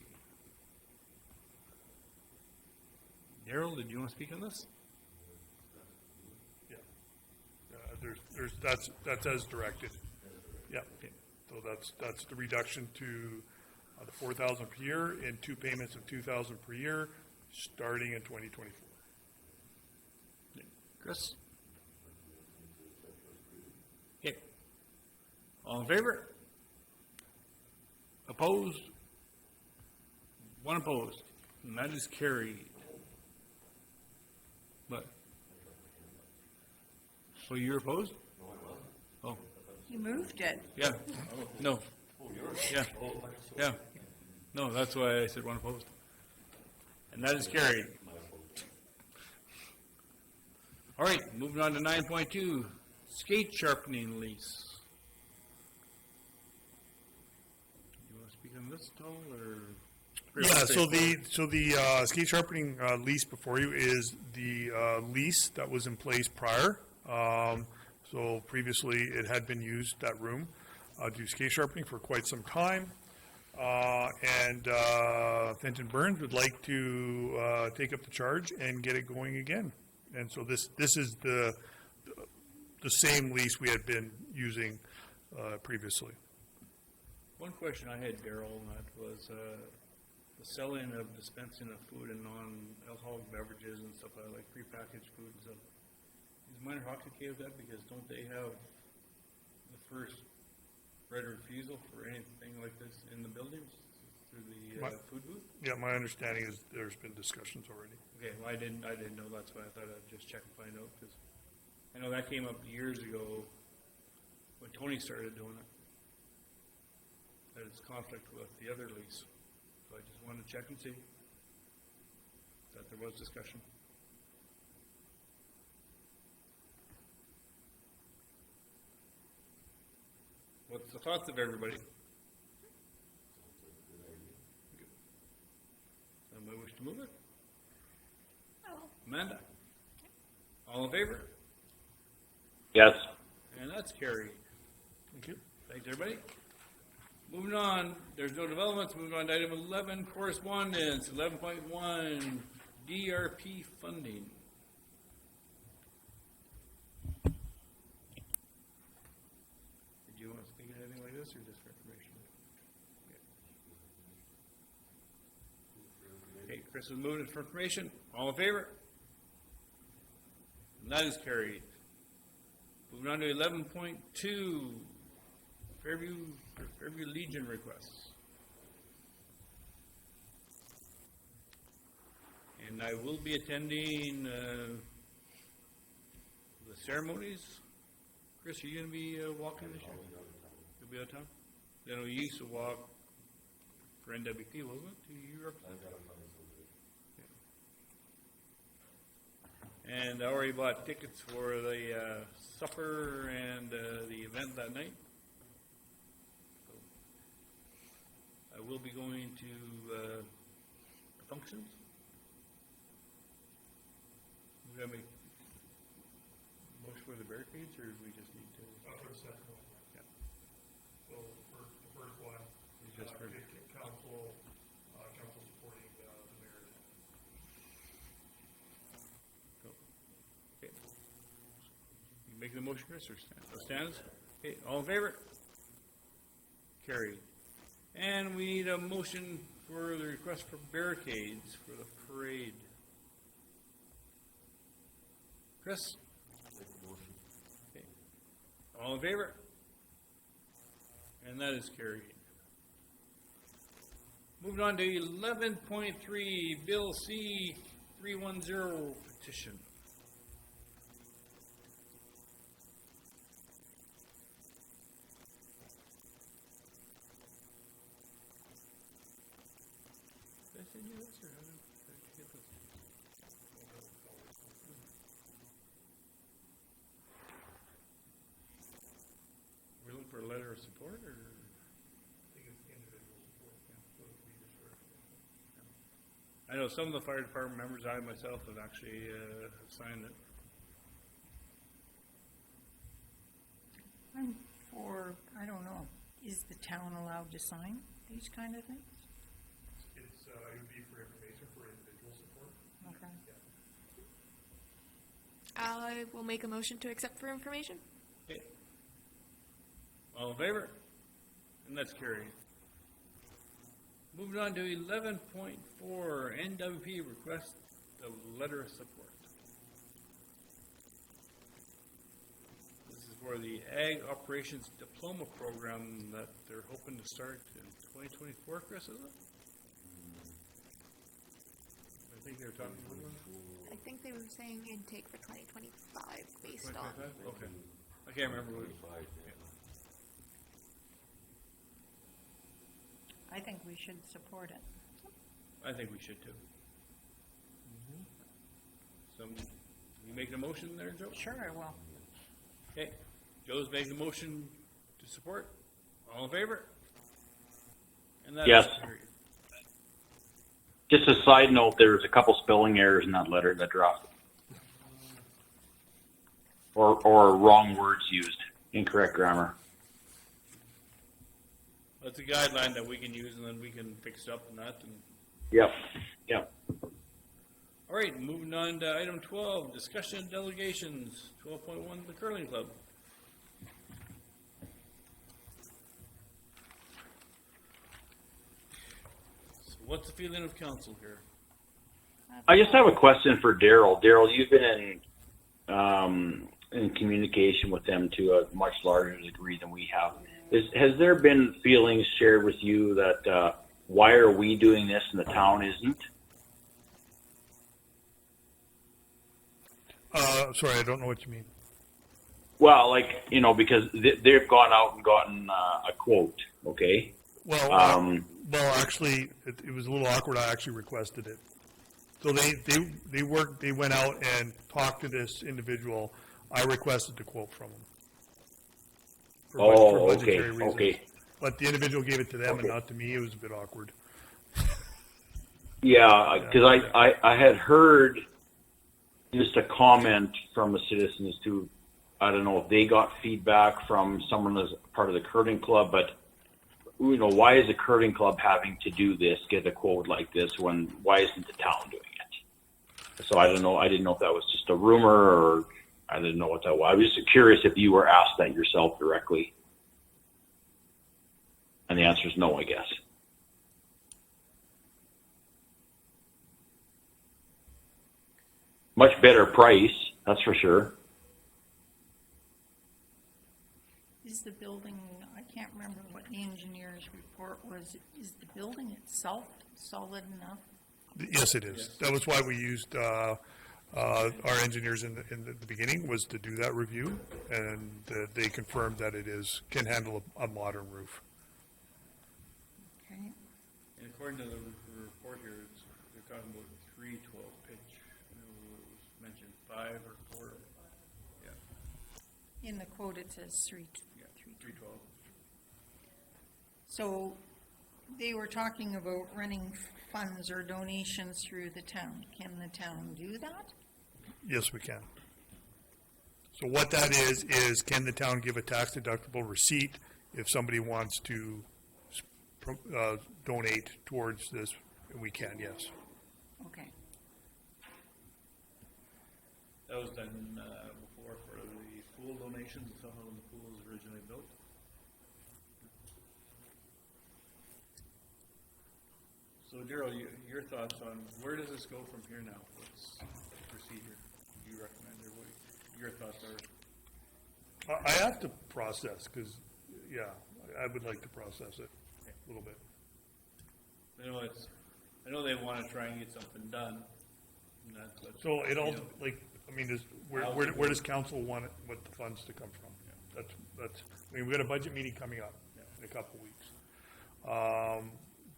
Darrell, did you want to speak on this? Yeah. That's as directed. Yeah. Okay. So that's the reduction to the $4,000 per year in 2 payments of $2,000 per year, starting in 2024. Chris? Okay. All in favor? Opposed? One opposed, and that is carried. But, so you're opposed? Oh, You moved it. yeah, no. Yeah, yeah. No, that's why I said one opposed. And that is carried. All right, moving on to 9.2, skate sharpening lease. You want to speak on this at all, or? Yeah, so the skate sharpening lease before you is the lease that was in place prior. So previously, it had been used, that room, to do skate sharpening for quite some time. And Fenton Burns would like to take up the charge and get it going again. And so this is the same lease we had been using previously. One question I had, Daryl, and that was the selling of dispensing of food and non-alcoholic beverages and stuff like prepackaged food and stuff. Is Minor Hockey okay with that? Because don't they have the first right of refusal for anything like this in the buildings through the food booth? Yeah, my understanding is there's been discussions already. Okay, well, I didn't know. That's why I thought I'd just check and find out, because I know that came up years ago when Tony started doing it. That it's conflict with the other lease. So I just wanted to check and see that there was discussion. What's the thoughts of everybody? Somebody wish to move it? Amanda? All in favor? Yes. And that's carried. Thank you. Thanks, everybody. Moving on, there's no developments. Moving on to item 11, correspondence. 11.1, DRP funding. Did you want to speak to anything like this, or just for information? Okay, Chris is moving it for information. All in favor? And that is carried. Moving on to 11.2, Fairview Legion requests. And I will be attending the ceremonies. Chris, are you going to be walking this year? You'll be out of town? I know you used to walk for NWP, wasn't it, to Europe? And I already bought tickets for the supper and the event that night. So I will be going to the functions. We're going to make motion for the barricades, or do we just need to? For the second one. Yeah. So for the first one, Just for- council supporting the mayor. Okay. You making the motion, Chris, or Stan's? Okay, all in favor? Carried. And we need a motion for the request for barricades for the parade. Chris? Okay. All in favor? And that is carried. Moving on to 11.3, Bill C 310 petition. Did I send you this, or how did you get this? We're looking for a letter of support, or? I know some of the fire department members, I myself, have actually signed it. I'm for, I don't know, is the town allowed to sign these kind of things? It's, it would be for information for individual support. Okay. I will make a motion to accept for information. Okay. All in favor? And that's carried. Moving on to 11.4, NWP request the letter of support. This is for the Ag Operations Diploma Program that they're hoping to start in 2024, Chris, is it? I think they're talking about I think they were saying intake for 2025 based on. 2025? Okay. I can't remember what. I think we should support it. I think we should too. So, you making a motion there, Joe? Sure, I will. Okay, Joe's making a motion to support. All in favor? And that is Yes. carried. Just a side note, there's a couple spelling errors in that letter that dropped. Or wrong words used, incorrect grammar. That's a guideline that we can use, and then we can fix up on that. And Yep. all right, moving on to item 12, discussion of delegations. 12.1, the curling club. So, what's the feeling of council here? I just have a question for Daryl. Daryl, you've been in communication with them to a much larger degree than we have. Has there been feelings shared with you that why are we doing this and the town isn't? Sorry, I don't know what you mean. Well, like, because they've gone out and gotten a quote, okay? Well, actually, it was a little awkward. I actually requested it. So they went out and talked to this individual. I requested the quote from them. For budgetary reasons. Okay. But the individual gave it to them and Okay. not to me. It was a bit awkward. Yeah, because I had heard just a comment from the citizens to, I don't know if they got feedback from someone that's part of the curling club, but why is the curling club having to do this, get a quote like this, why isn't the town doing it? So I don't know. I didn't know if that was just a rumor or I didn't know what that was. I was just curious if you were asked that yourself directly. And the answer is no, I guess. Much better price, that's for sure. Is the building, I can't remember what the engineer's report was, is the building itself solid enough? Yes, it is. That was why we used our engineers in the beginning, was to do that review, and they confirmed that it can handle a modern roof. Okay. And according to the report here, they're talking about 312 pitch. It was mentioned 5 or 4. Yeah, In the quote, it says 3. 312. So they were talking about running funds or donations through the town. Can the town do that? Yes, we can. So what that is can the town give a tax deductible receipt if somebody wants to donate towards this? We can, yes. Okay. That was done before for the pool donations and stuff when the pool was originally built. So Daryl, your thoughts on where does this go from here now? What's the procedure you recommend, or what your thoughts are? I have to process because, I would like to process it a little bit. I know they want to try and get something done. And So it all, where does council want what the funds to come from? That's. We got a budget meeting coming up in a couple of weeks.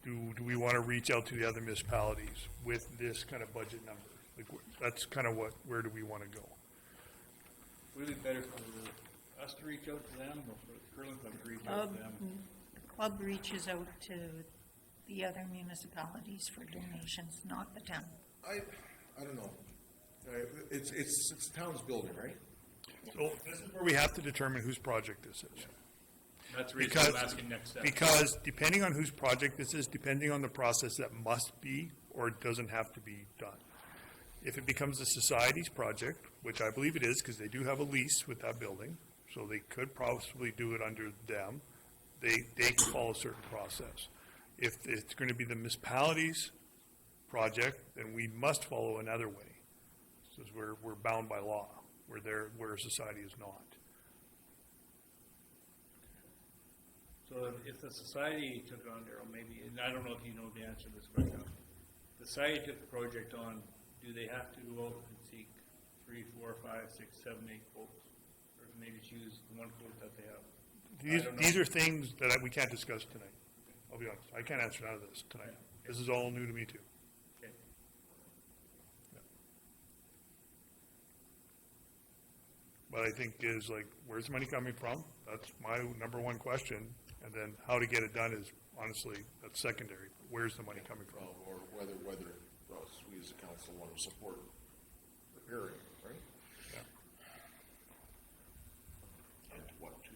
Do we want to reach out to the other municipalities with this kind of budget number? That's kind of where do we want to go? would it be better for us to reach out to them or for the curling club to reach out to them? The club reaches out to the other municipalities for donations, not the town. I don't know. It's the town's building, right? So this is where we have to determine whose project this is. That's the reason I'm asking next step. Because depending on whose project this is, depending on the process that must be or doesn't have to be done. If it becomes the society's project, which I believe it is, because they do have a lease with that building, so they could possibly do it under them, they can follow a certain process. If it's going to be the municipality's project, then we must follow another way. Because we're bound by law, where society is not. So if the society took it on, Daryl, maybe, and I don't know if you know the answer to this question, the society took the project on, do they have to go out and seek 3, 4, 5, 6, 7, 8 quotes? Or maybe choose the one quote that they have? These are things that we can't discuss tonight. I'll be honest. I can't answer none of this tonight. This is all new to me too. Okay. But I think is like, where's the money coming from? That's my number one question. And then how to get it done is honestly, that's secondary. Where's the money coming from? Or whether us, we as a council want to support repairing, right? Yeah. And what to.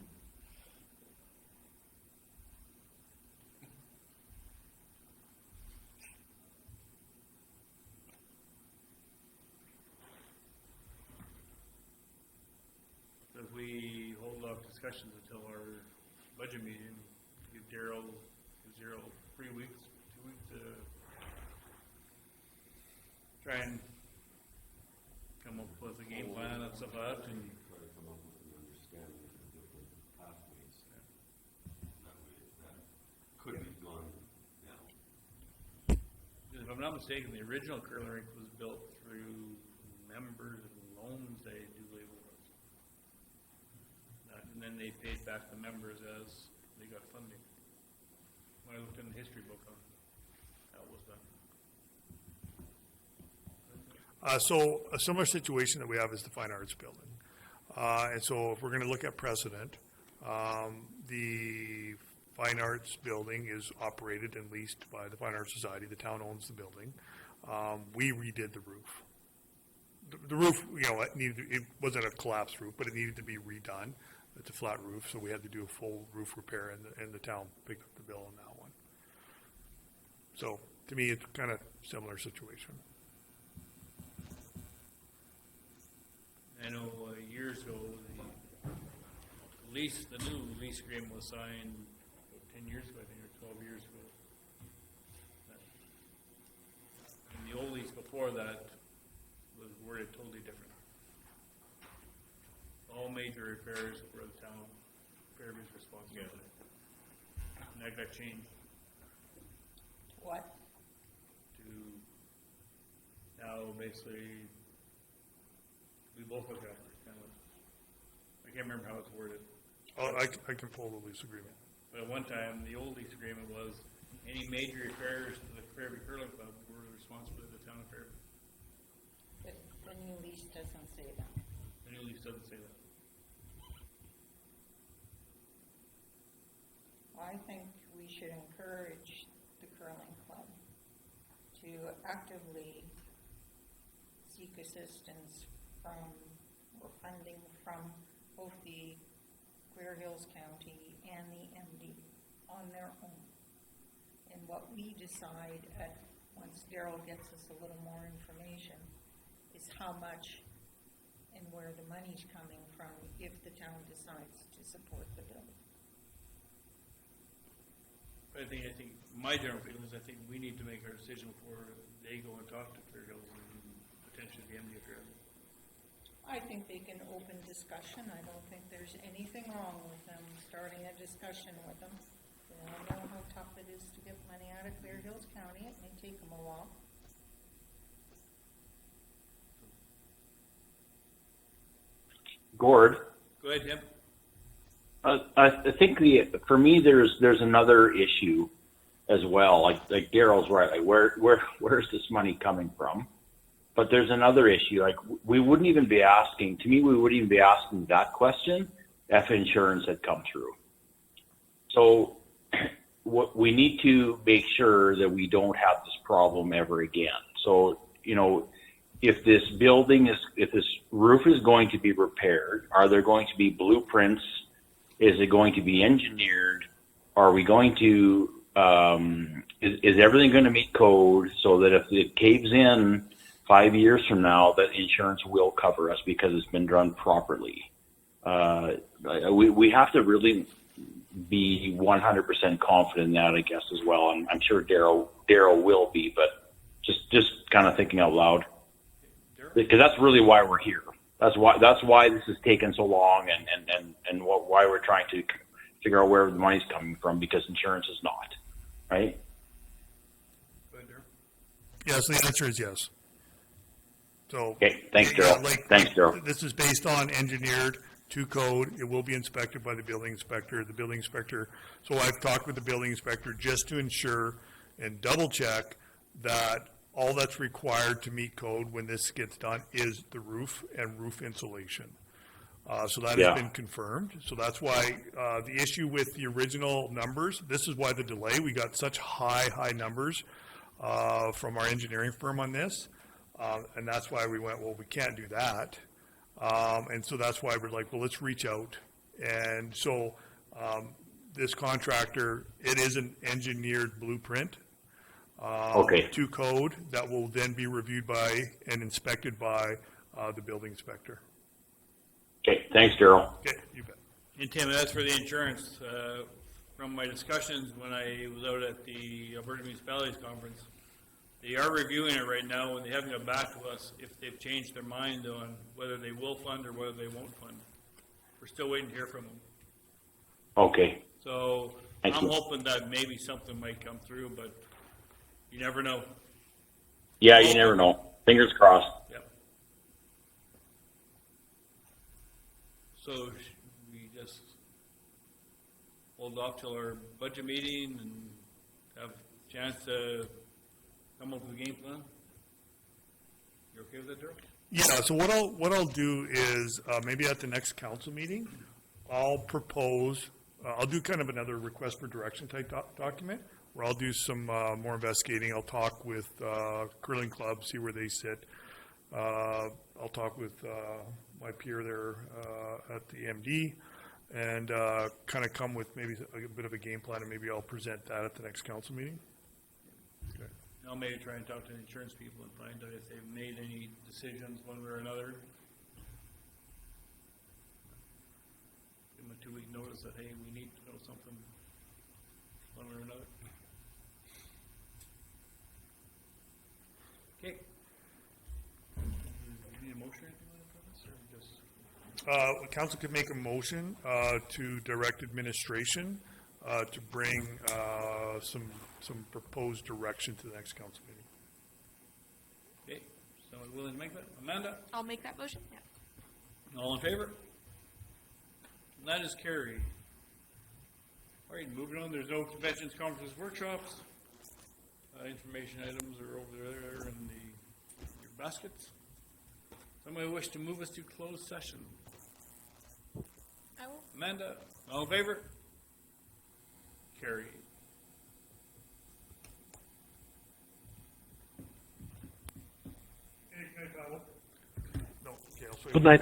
So if we hold off discussions until our budget meeting, give Daryl 3 weeks, 2 weeks to try and come up with a game plan and stuff like that, and Try to come up with an understanding of the different pathways that could be gone now. if I'm not mistaken, the original curling rink was built through members and loans they do label with. And then they paid back the members as they got funding. When I looked in the history book on how it was done. So a similar situation that we have is the Fine Arts Building. And so if we're going to look at precedent, the Fine Arts Building is operated and leased by the Fine Arts Society. The town owns the building. We redid the roof. The roof, it wasn't a collapsed roof, but it needed to be redone. It's a flat roof, so we had to do a full roof repair, and the town picked up the bill on that one. So to me, it's kind of similar situation. I know years ago, the new lease agreement was signed 10 years ago, I think, or 12 years ago. And the old lease before that was worded totally different. All major repairs were the town, Fairview's responsibility. And that got changed What? to now basically we both look after it, kind of. I can't remember how it's worded. Oh, I can pull the lease agreement. But at one time, the old lease agreement was any major repairs to the Fairview Curling Club were the responsibility of the town of Fairview. The new lease doesn't say that. The new lease doesn't say that. I think we should encourage the curling club to actively seek assistance from, or funding from both the Clear Hills County and the MD on their own. And what we decide once Daryl gets us a little more information, is how much and where the money's coming from if the town decides to support the bill. But I think my general feeling is I think we need to make our decision before they go and talk to Clear Hills and potentially the MD of Fairview. I think they can open discussion. I don't think there's anything wrong with them starting a discussion with them. They all know how tough it is to get money out of Clear Hills County. It may take them a while. Gord, Go ahead, Tim. I think for me there's another issue as well. Like Daryl's right. Like where's this money coming from? But there's another issue. Like we wouldn't even be asking. To me, we wouldn't even be asking that question if insurance had come through. So what we need to make sure that we don't have this problem ever again. So if this roof is going to be repaired, are there going to be blueprints? Is it going to be engineered? Are we going to, is everything going to meet code so that if it caves in 5 years from now, that insurance will cover us because it's been done properly? We have to really be 100% confident in that, I guess, as well. And I'm sure Daryl will be, but just kind of thinking out loud, because that's really why we're here. That's why this has taken so long, and why we're trying to figure out where the money's coming from, because insurance is not, right? Yes, the answer is yes. So. Okay, thanks, yeah, Daryl. Thanks, Daryl. This is based on engineered to code. It will be inspected by the building inspector. The building inspector, so I've talked with the building inspector just to ensure and double check that all that's required to meet code when this gets done is the roof and roof insulation. So that has been confirmed. So that's why the issue with the original numbers, this is why the delay, we got such high numbers from our engineering firm on this. And that's why we went, well, we can't do that. And so that's why we're like, well, let's reach out. And so this contractor, it is an engineered blueprint to code that will then be reviewed by and inspected by the building inspector. Okay, thanks, Daryl. Okay, you bet. And Tim, as for the insurance, from my discussions when I was out at the Alberta Municipalities Conference, they are reviewing it right now, and they haven't got back to us if they've changed their mind on whether they will fund or whether they won't fund. We're still waiting to hear from them. Okay. So Thank I'm you. hoping that maybe something might come through, but you never know. Yeah, you never know. Fingers crossed. Yep. So should we just hold off till our budget meeting and have a chance to come up with a game plan? You okay with that, Daryl? Yeah, so what I'll do is maybe at the next council meeting, I'll propose, I'll do kind of another request for direction type document where I'll do some more investigating. I'll talk with curling club, see where they sit. I'll talk with my peer there at the MD and kind of come with maybe a bit of a game plan, and maybe I'll present that at the next council meeting. Okay. I'll maybe try and talk to the insurance people and find out if they've made any decisions one way or another. Give them a 2-week notice that, hey, we need to know something one way or another. Okay. Do you need a motion or anything like this, or just? Council could make a motion to direct administration to bring some proposed direction to the next council meeting. Okay, someone willing to make that? Amanda? I'll make that motion, yeah. All in favor? That is carried. All right, moving on, there's no conventions, conferences, workshops. Information items are over there in your baskets. Somebody wish to move us to closed session? I will. Amanda, all in favor? Carried. No, okay, I'll Good night.